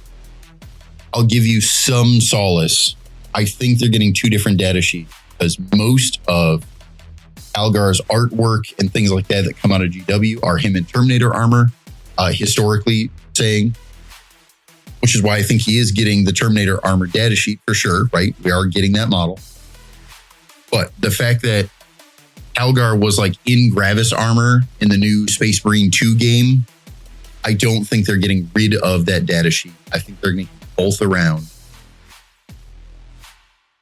I'll give you some solace. I think they're getting two different data sheets because most of Algar's artwork and things like that come out of GW are him in Terminator armor, historically saying, which is why I think he is getting the Terminator armor data sheet for sure, right? We are getting that model. But the fact that Algar was like in Gravis armor in the new Space Marine 2 game, I don't think they're getting rid of that data sheet. I think they're going to keep both around.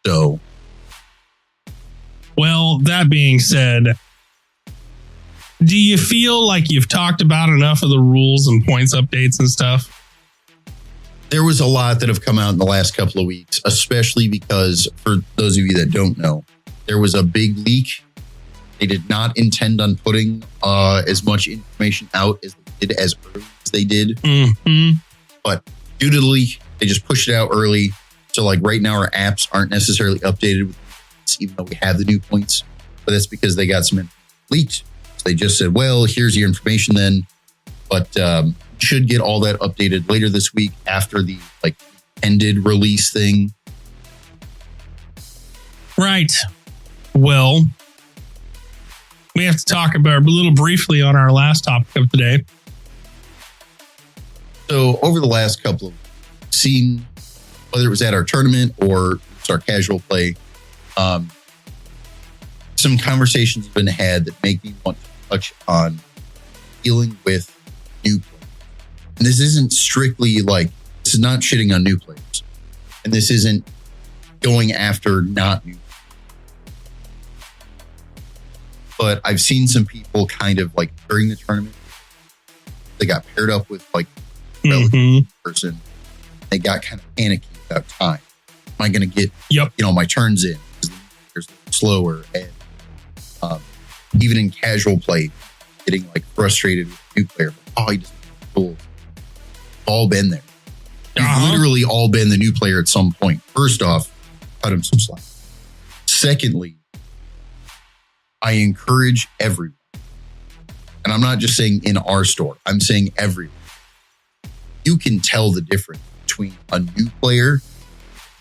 So, well, that being said, do you feel like you've talked about enough of the rules and points updates and stuff? There was a lot that have come out in the last couple of weeks, especially because, for those of you that don't know, there was a big leak. They did not intend on putting as much information out as they did, as early as they did. Mm-hmm. But due to the leak, they just pushed it out early. So like right now, our apps aren't necessarily updated with points, even though we have the new points. But that's because they got some leaked. So they just said, well, here's your information then. But should get all that updated later this week after the like ended release thing. Right. Well, we have to talk about a little briefly on our last topic of today. So over the last couple of weeks, seen, whether it was at our tournament or it's our casual play, some conversations have been had that make me want to touch on dealing with new players. And this isn't strictly like, this is not shitting on new players. And this isn't going after not new players. But I've seen some people kind of like during the tournament, they got paired up with like a person. They got kind of panicky about time. Am I going to get, my turns in? There's slower. And even in casual play, getting like frustrated with a new player. Oh, he just cool. All been there. We've literally all been the new player at some point. First off, cut him some slack. Secondly, I encourage everyone, and I'm not just saying in our store, I'm saying everyone. You can tell the difference between a new player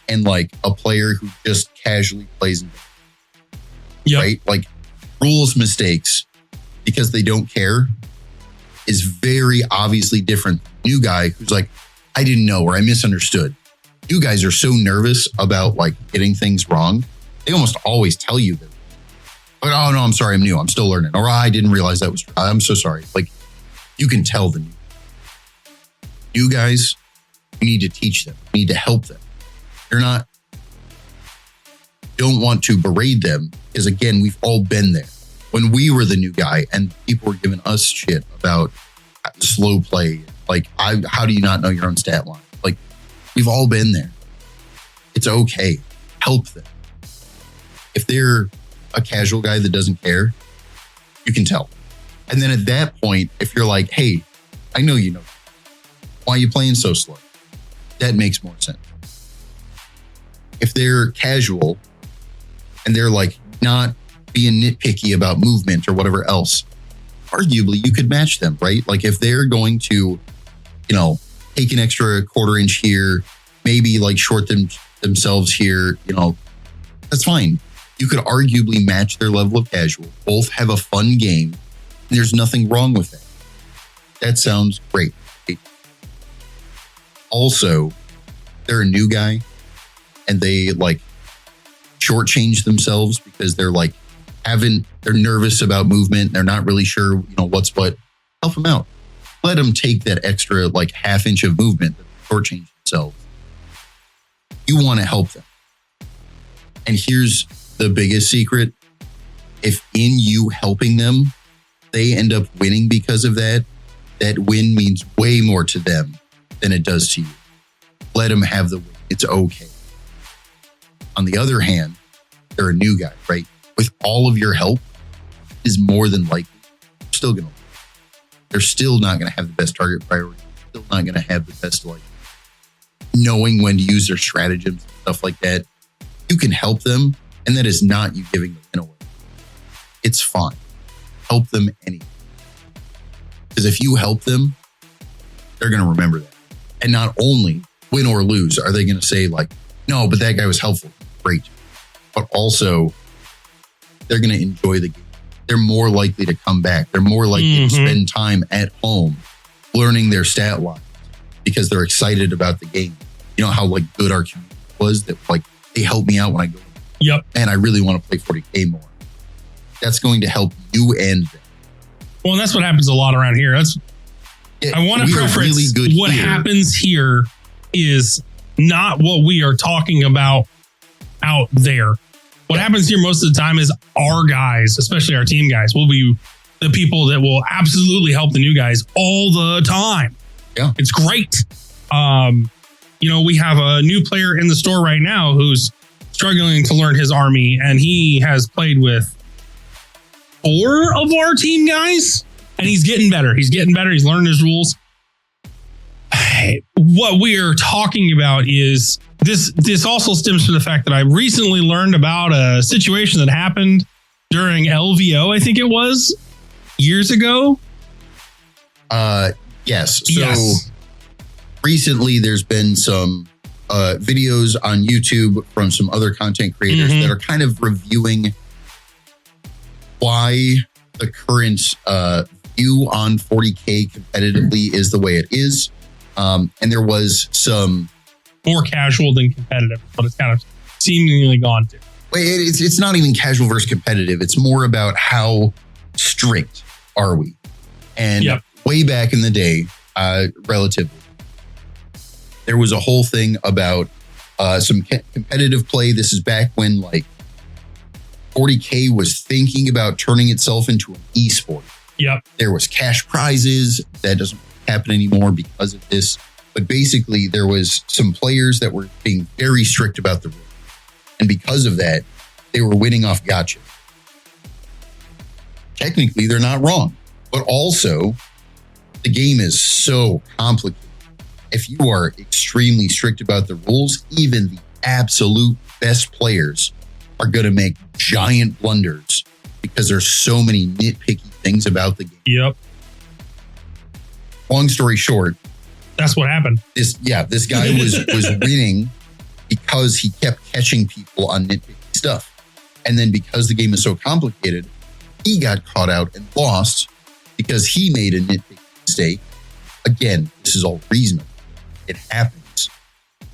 and like a player who just casually plays. Right? Like rules mistakes because they don't care is very obviously different. New guy who's like, I didn't know, or I misunderstood. You guys are so nervous about like getting things wrong. They almost always tell you that. But, oh no, I'm sorry, I'm new. I'm still learning. Or I didn't realize that was true. I'm so sorry. Like you can tell the new guys, you need to teach them. You need to help them. Don't want to berate them because again, we've all been there. When we were the new guy and people were giving us shit about slow play, like how do you not know your own stat line? Like we've all been there. It's okay. Help them. If they're a casual guy that doesn't care, you can tell. And then at that point, if you're like, hey, I know you know, why are you playing so slow? That makes more sense. If they're casual and they're like not being nitpicky about movement or whatever else, arguably you could match them, right? Like if they're going to, take an extra quarter inch here, maybe like short themselves here, that's fine. You could arguably match their level of casual. Both have a fun game. And there's nothing wrong with that. That sounds great. Also, they're a new guy and they like shortchange themselves because they're like they're nervous about movement. They're not really sure, what's what. Help them out. Let them take that extra like half inch of movement that they shortchange themselves. You want to help them. And here's the biggest secret. If in you helping them, they end up winning because of that, that win means way more to them than it does to you. Let them have the win. It's okay. On the other hand, they're a new guy, right? With all of your help is more than likely still going to win. They're still not going to have the best target priority. Still not going to have the best like knowing when to use their stratagems and stuff like that. You can help them, and that is not you giving the win away. It's fine. Help them anyway. Because if you help them, they're going to remember that. And not only win or lose, are they going to say like, no, but that guy was helpful. Great. But also they're going to enjoy the game. They're more likely to come back. They're more likely to spend time at home learning their stat lines because they're excited about the game. You know how like good our community was, that like they help me out when I go, yep, and I really want to play 40K more. That's going to help you and them. Well, and that's what happens a lot around here. I want to preference really good what happens here is not what we are talking about out there. What happens here most of the time is our guys, especially our team guys, will be the people that will absolutely help the new guys all the time. Yeah. It's great. You know, we have a new player in the store right now who's struggling to learn his army, and he has played with 4 of our team guys, and he's getting better. He's learning his rules. What we're talking about is this also stems from the fact that I recently learned about a situation that happened during LVO, I think it was, years ago. Yes. So recently there's been some videos on YouTube from some other content creators that are kind of reviewing why the current view on 40K competitively is the way it is. And there was some more casual than competitive, but it's kind of seemingly gone to. It's not even casual versus competitive. It's more about how strict are we? And way back in the day, relatively, there was a whole thing about some competitive play. This is back when like 40K was thinking about turning itself into an esport. Yep. There was cash prizes. That doesn't happen anymore because of this. But basically, there was some players that were being very strict about the rules. And because of that, they were winning off gotcha. Technically, they're not wrong. But also, the game is so complicated. If you are extremely strict about the rules, even the absolute best players are going to make giant blunders because there's so many nitpicky things about the game. Yep. Long story short, that's what happened. This guy was winning because he kept catching people on nitpicky stuff. And then because the game is so complicated, he got caught out and lost because he made a nitpicky mistake. Again, this is all reasonable. It happens.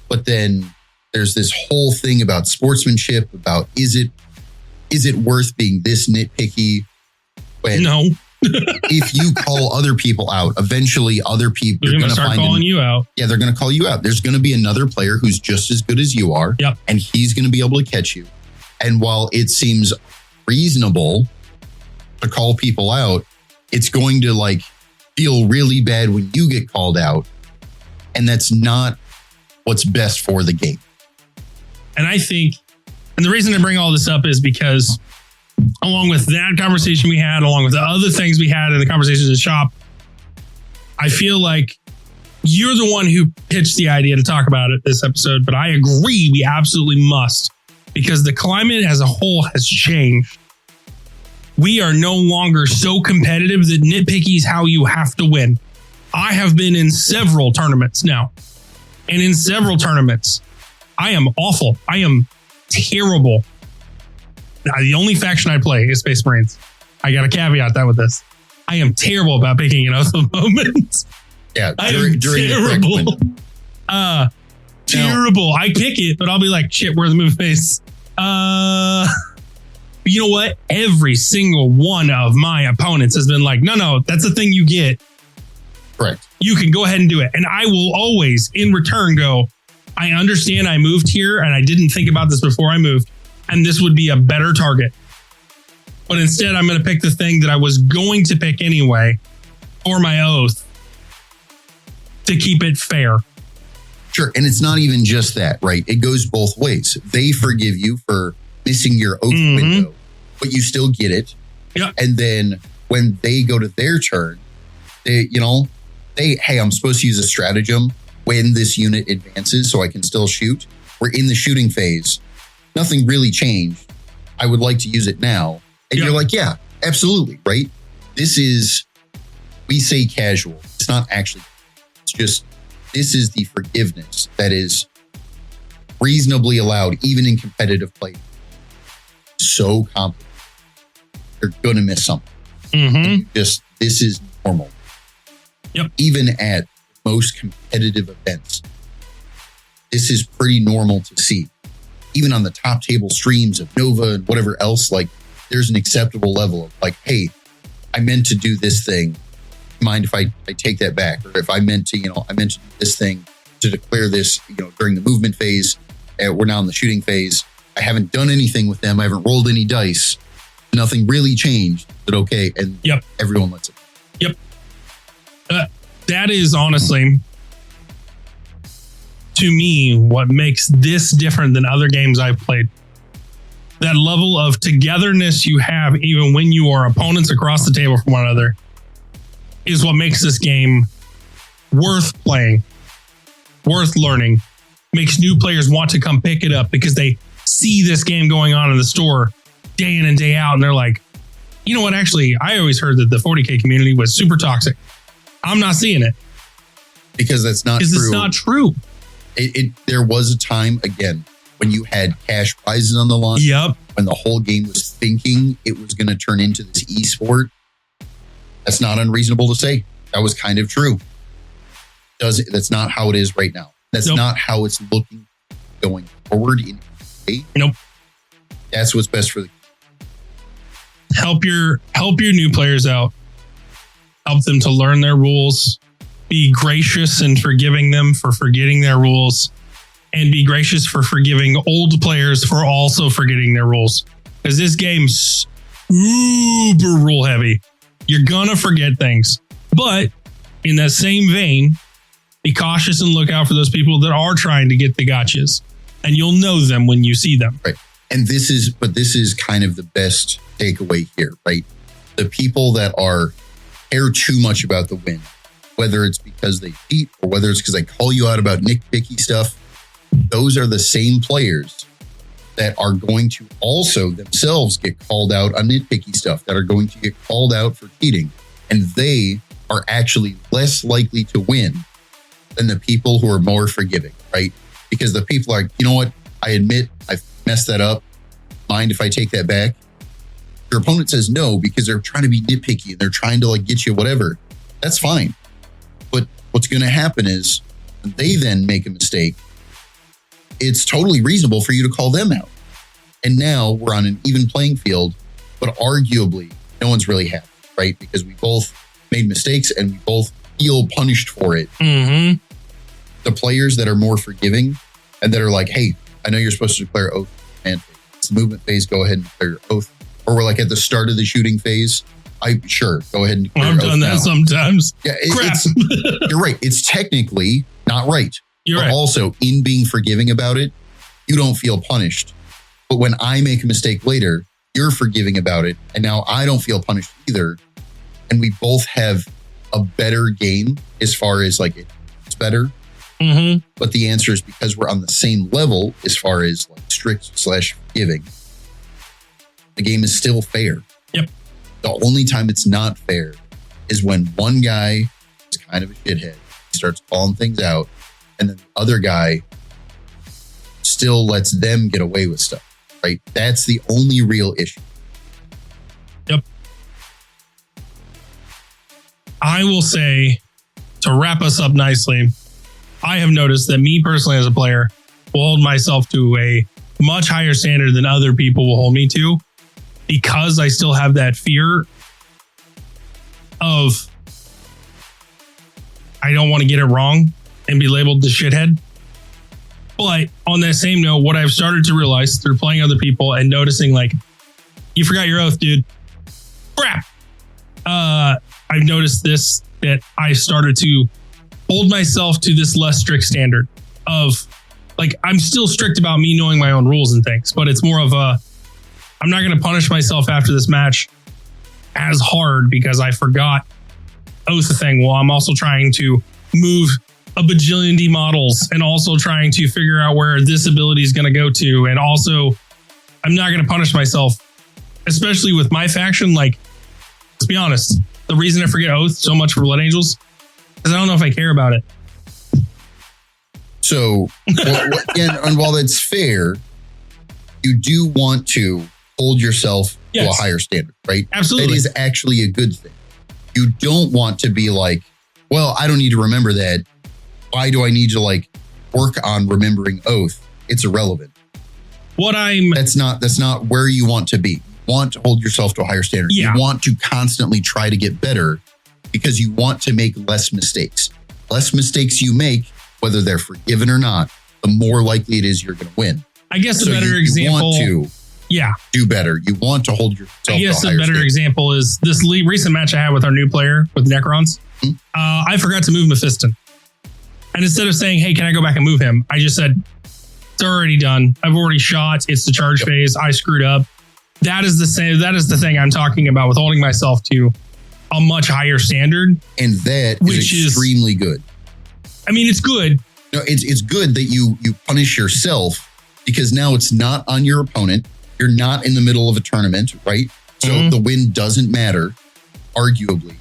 But then there's this whole thing about sportsmanship, about is it worth being this nitpicky? When no. If you call other people out, eventually other people are going to start calling you out. Yeah, they're going to call you out. There's going to be another player who's just as good as you are. Yep. And he's going to be able to catch you. And while it seems reasonable to call people out, it's going to like feel really bad when you get called out. And that's not what's best for the game. And I think, and the reason I bring all this up is because along with that conversation we had, along with the other things we had in the conversations in the shop, I feel like you're the one who pitched the idea to talk about it this episode, but I agree we absolutely must, because the climate as a whole has changed. We are no longer so competitive that nitpicky is how you have to win. I have been in several tournaments now, and in several tournaments, I am awful. I am terrible. The only faction I play is Space Marines. I got to caveat that with this. I am terrible about picking an oath of moments. Yeah, during terrible. Terrible. I pick it, but I'll be like, shit, where's the move face? You know what? Every single one of my opponents has been like, no, that's the thing you get. Correct. You can go ahead and do it. And I will always, in return, go, I understand I moved here and I didn't think about this before I moved, and this would be a better target. But instead, I'm going to pick the thing that I was going to pick anyway for my oath to keep it fair. Sure. And it's not even just that, right? It goes both ways. They forgive you for missing your oath window, but you still get it. Yep. And then when they go to their turn, hey, I'm supposed to use a stratagem when this unit advances so I can still shoot. We're in the shooting phase. Nothing really changed. I would like to use it now. And you're like, yeah, absolutely, right? This is, we say casual. It's not actually, it's just, this is the forgiveness that is reasonably allowed, even in competitive play. So complicated. You're going to miss something. This is normal. Yep. Even at most competitive events, this is pretty normal to see. Even on the top table streams of Nova and whatever else, like there's an acceptable level of like, hey, I meant to do this thing. Mind if I take that back? Or if I meant to, I meant to do this thing to declare this, during the movement phase. We're now in the shooting phase. I haven't done anything with them. I haven't rolled any dice. Nothing really changed. But okay. And everyone lets it. Yep. That is honestly, to me, what makes this different than other games I've played. That level of togetherness you have, even when you are opponents across the table from one another, is what makes this game worth playing, worth learning, makes new players want to come pick it up because they see this game going on in the store day in and day out. And they're like, you know what? Actually, I always heard that the 40K community was super toxic. I'm not seeing it. Because that's not true. It's not true. There was a time, again, when you had cash prizes on the line. Yep. When the whole game was thinking it was going to turn into this esport. That's not unreasonable to say. That was kind of true. That's not how it is right now. That's not how it's looking going forward in a way. Nope. That's what's best for the help your new players out. Help them to learn their rules. Be gracious in forgiving them for forgetting their rules. And be gracious for forgiving old players for also forgetting their rules. Because this game's super rule heavy. You're gonna forget things. But in that same vein, be cautious and look out for those people that are trying to get the gotchas. And you'll know them when you see them. Right. And this is kind of the best takeaway here, right? The people that care too much about the win, whether it's because they cheat or whether it's because they call you out about nitpicky stuff, those are the same players that are going to also themselves get called out on nitpicky stuff, that are going to get called out for cheating. And they are actually less likely to win than the people who are more forgiving, right? Because the people are, you know what? I admit I messed that up. Mind if I take that back? Your opponent says no because they're trying to be nitpicky and they're trying to get you whatever. That's fine. But what's going to happen is when they then make a mistake, it's totally reasonable for you to call them out. And now we're on an even playing field, but arguably no one's really happy, right? Because we both made mistakes and we both feel punished for it. Mm-hmm. The players that are more forgiving and that are like, hey, I know you're supposed to declare oath and it's the movement phase, go ahead and declare your oath. Or we're at the start of the shooting phase. Go ahead and declare your oath. I've done that sometimes. Yeah, Crap. You're right. It's technically not right. You're but right. Also, in being forgiving about it, you don't feel punished. But when I make a mistake later, you're forgiving about it. And now I don't feel punished either. And we both have a better game as far as it's better. Mm-hmm. But the answer is because we're on the same level as far as strict/forgiving. The game is still fair. Yep. The only time it's not fair is when one guy is kind of a shithead. He starts calling things out. And then the other guy still lets them get away with stuff, right? That's the only real issue. Yep. I will say, to wrap us up nicely, I have noticed that me personally as a player will hold myself to a much higher standard than other people will hold me to, because I still have that fear of I don't want to get it wrong and be labeled the shithead. But on that same note, what I've started to realize through playing other people and noticing, you forgot your oath, dude. Crap. I've noticed this, that I started to hold myself to this less strict standard of I'm still strict about me knowing my own rules and things, but it's more of I'm not going to punish myself after this match as hard because I forgot oath thing. Well, I'm also trying to move a bajillion D models and also trying to figure out where this ability is going to go to. And also, I'm not going to punish myself, especially with my faction. Let's be honest, the reason I forget oath so much for Blood Angels is I don't know if I care about it. So, and while that's fair, you do want to hold yourself to a higher standard, right? Absolutely. That is actually a good thing. You don't want to be like, well, I don't need to remember that. Why do I need to like work on remembering oath? It's irrelevant. That's not where you want to be. You want to hold yourself to a higher standard. Yeah. You want to constantly try to get better because you want to make less mistakes. Less mistakes you make, whether they're forgiven or not, the more likely it is you're going to win. I guess a better example. You want to do better. You want to hold yourself to a higher standard. I guess a better example is this recent match I had with our new player with Necrons. Mm-hmm. I forgot to move Mephiston. And instead of saying, hey, can I go back and move him? I just said, it's already done. I've already shot. It's the charge phase. I screwed up. That is the thing I'm talking about with holding myself to a much higher standard. And that is extremely good. I mean, it's good. No, it's good that you punish yourself because now it's not on your opponent. You're not in the middle of a tournament, right? So the win doesn't matter, arguably.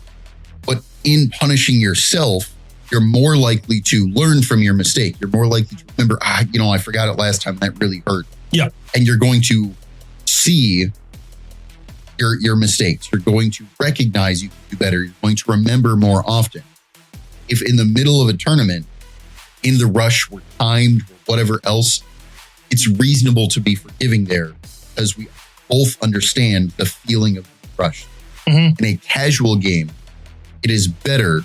But in punishing yourself, you're more likely to learn from your mistake. You're more likely to remember, I forgot it last time. That really hurt. Yeah. And you're going to see your mistakes. You're going to recognize you can do better. You're going to remember more often. If in the middle of a tournament, in the rush, we're timed, or whatever else, it's reasonable to be forgiving there because we both understand the feeling of the rush. In a casual game, it is better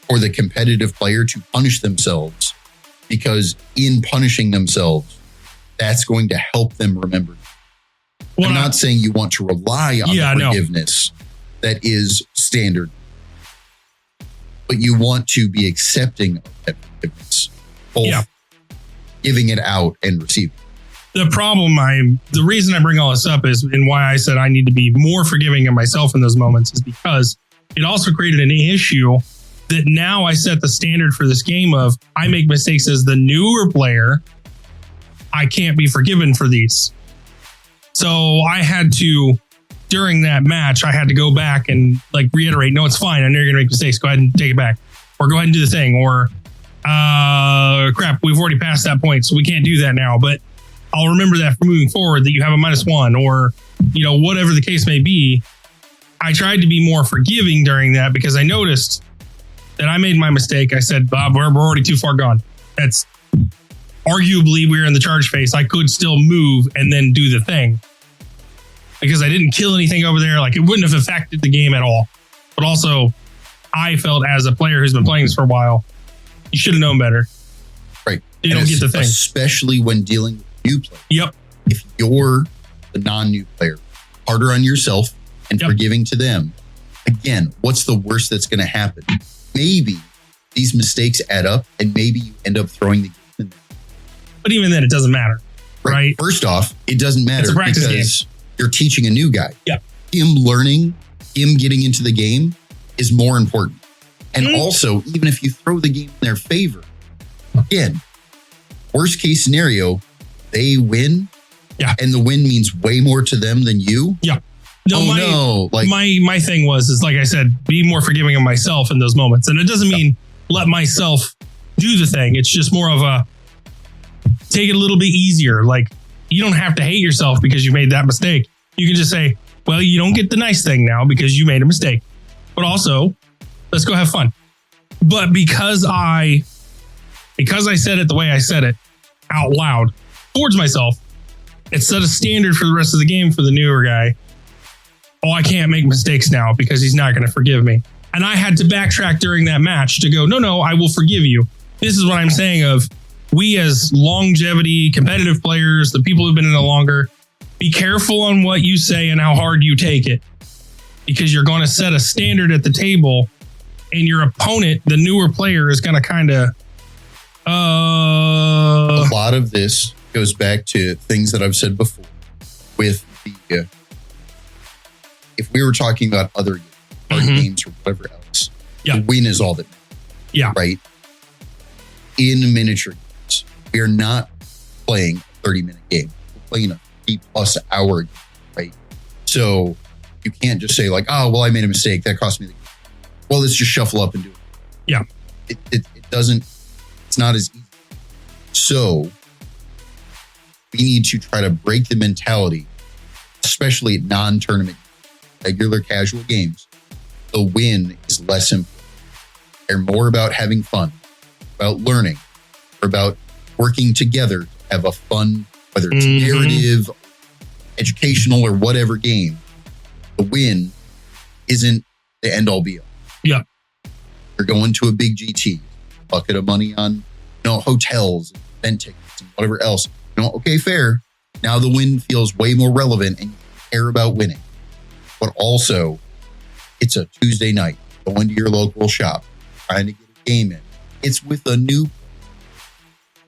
for the competitive player to punish themselves because in punishing themselves, that's going to help them remember. I'm not saying you want to rely on the forgiveness that is standard, but you want to be accepting of that forgiveness, both giving it out and receiving. The reason I bring all this up is, and why I said I need to be more forgiving of myself in those moments, is because it also created an issue that now I set the standard for this game of I make mistakes as the newer player. I can't be forgiven for these. So I had to, during that match, I had to go back and like reiterate, no, it's fine. I know you're going to make mistakes. Go ahead and take it back. Or go ahead and do the thing. Or, crap, we've already passed that point, so we can't do that now. But I'll remember that for moving forward, that you have a -1 or, whatever the case may be. I tried to be more forgiving during that because I noticed that I made my mistake. I said, Bob, we're already too far gone. That's arguably we're in the charge phase. I could still move and then do the thing because I didn't kill anything over there. Like it wouldn't have affected the game at all. But also I felt as a player who's been playing this for a while, you should have known better. Right. You don't get the thing. Especially when dealing with new players. Yep. If you're the non-new player, harder on yourself and forgiving to them. Again, what's the worst that's going to happen? Maybe these mistakes add up and maybe you end up throwing the game in there. But even then, it doesn't matter, right? First off, it doesn't matter because you're teaching a new guy. Yeah. Him learning, him getting into the game is more important. And also, even if you throw the game in their favor, again, worst case scenario, they win. Yeah. And the win means way more to them than you. Yeah. No, Like my thing is like I said, be more forgiving of myself in those moments. And it doesn't mean let myself do the thing. It's just more of a take it a little bit easier. Like you don't have to hate yourself because you made that mistake. You can just say, well, you don't get the nice thing now because you made a mistake. But also, let's go have fun. But because I said it the way I said it out loud towards myself, it set a standard for the rest of the game for the newer guy. Oh, I can't make mistakes now because he's not going to forgive me. And I had to backtrack during that match to go, no, I will forgive you. This is what I'm saying of we as longevity, competitive players, the people who've been in it longer, be careful on what you say and how hard you take it. Because you're going to set a standard at the table and your opponent, the newer player, is going to kind of... A lot of this goes back to things that I've said before with the... if we were talking about other games or whatever else, the win is all that matters. Yeah. Right? In miniature games, we are not playing a 30-minute game. We're playing a 3+ hour game, right? So you can't just say like, oh, well, I made a mistake. That cost me the game. Well, let's just shuffle up and do it. Yeah. It doesn't, it's not as easy. So we need to try to break the mentality, especially at non-tournament, regular casual games. The win is less important. They're more about having fun, about learning, or about working together to have a fun, whether it's narrative, educational, or whatever game. The win isn't the end all be all. Yeah. You're going to a big GT, bucket of money on, hotels, event tickets, and whatever else. Okay, fair. Now the win feels way more relevant and you care about winning. But also, it's a Tuesday night, going to your local shop, trying to get a game in. It's with a new.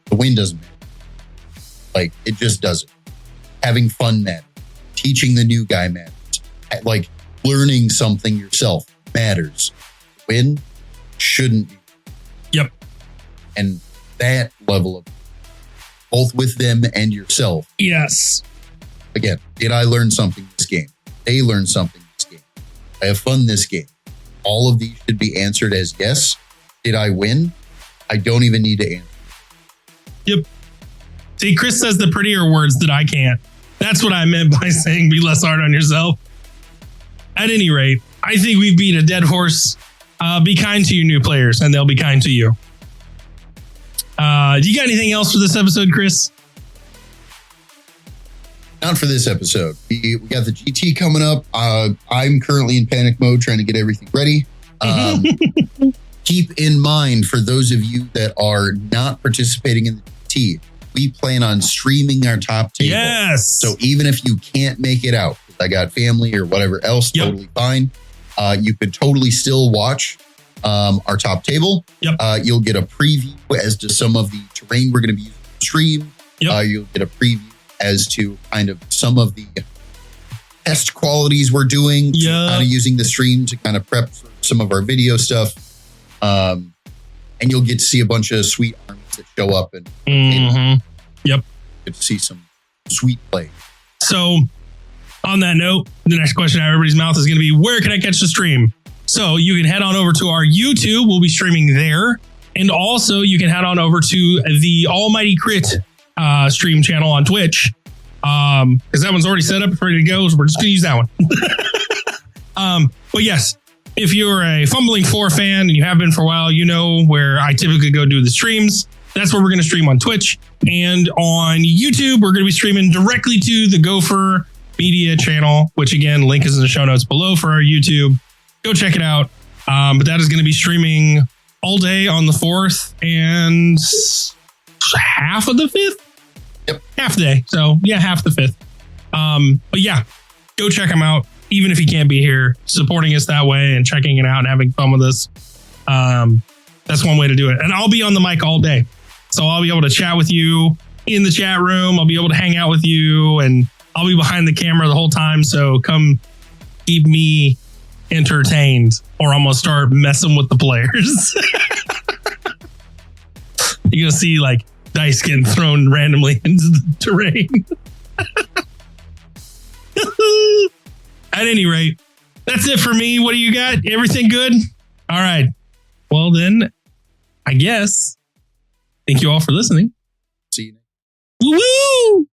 The win doesn't matter. It just doesn't. Having fun matters. Teaching the new guy matters. Learning something yourself matters. Win shouldn't be. Yep. And that level of both with them and yourself. Yes. Again, did I learn something this game? They learned something this game. I have fun this game. All of these should be answered as yes. Did I win? I don't even need to answer. Yep. See, Chris says the prettier words that I can't. That's what I meant by saying be less hard on yourself. At any rate, I think we beat a dead horse. Be kind to your new players and they'll be kind to you. Do you got anything else for this episode, Chris? Not for this episode. We got the GT coming up. I'm currently in panic mode trying to get everything ready. Keep in mind, for those of you that are not participating in the GT, we plan on streaming our top table. Yes. So even if you can't make it out, I got family or whatever else, totally fine. You could totally still watch our top table. Yep. You'll get a preview as to some of the terrain we're going to be using to stream. Yep. You'll get a preview as to kind of some of the test qualities we're doing. Yeah. Kind of using the stream to kind of prep for some of our video stuff. And you'll get to see a bunch of sweet armies that show up and Yep. Get to see some sweet play. So on that note, the next question out of everybody's mouth is going to be, where can I catch the stream? So you can head on over to our YouTube. We'll be streaming there. And also you can head on over to the Almighty Crit stream channel on Twitch. Because that one's already set up, ready to go. So we're just going to use that one. But yes, if you're a Fumbling 4 fan and you have been for a while, you know where I typically go do the streams. That's where we're going to stream on Twitch. And on YouTube, we're going to be streaming directly to the Gopher Media channel, which again, link is in the show notes below for our YouTube. Go check it out. But that is going to be streaming all day on the 4th and half of the 5th. Yep. Half the day. So yeah, half the 5th. But yeah, go check them out. Even if you can't be here, supporting us that way and checking it out and having fun with us. That's one way to do it. And I'll be on the mic all day. So I'll be able to chat with you in the chat room. I'll be able to hang out with you and I'll be behind the camera the whole time. So come keep me entertained or I'm going to start messing with the players. You're going to see dice getting thrown randomly into the terrain. At any rate, that's it for me. What do you got? Everything good? All right. Well, then, I guess. Thank you all for listening. See you next. Woo-woo!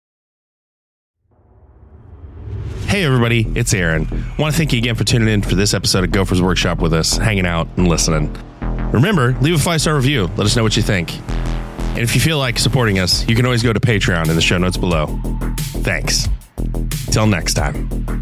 Hey, everybody. It's Aaron. I want to thank you again for tuning in for this episode of Gopher's Workshop with us, hanging out and listening. Remember, leave a 5-star review. Let us know what you think. And if you feel like supporting us, you can always go to Patreon in the show notes below. Thanks. Till next time.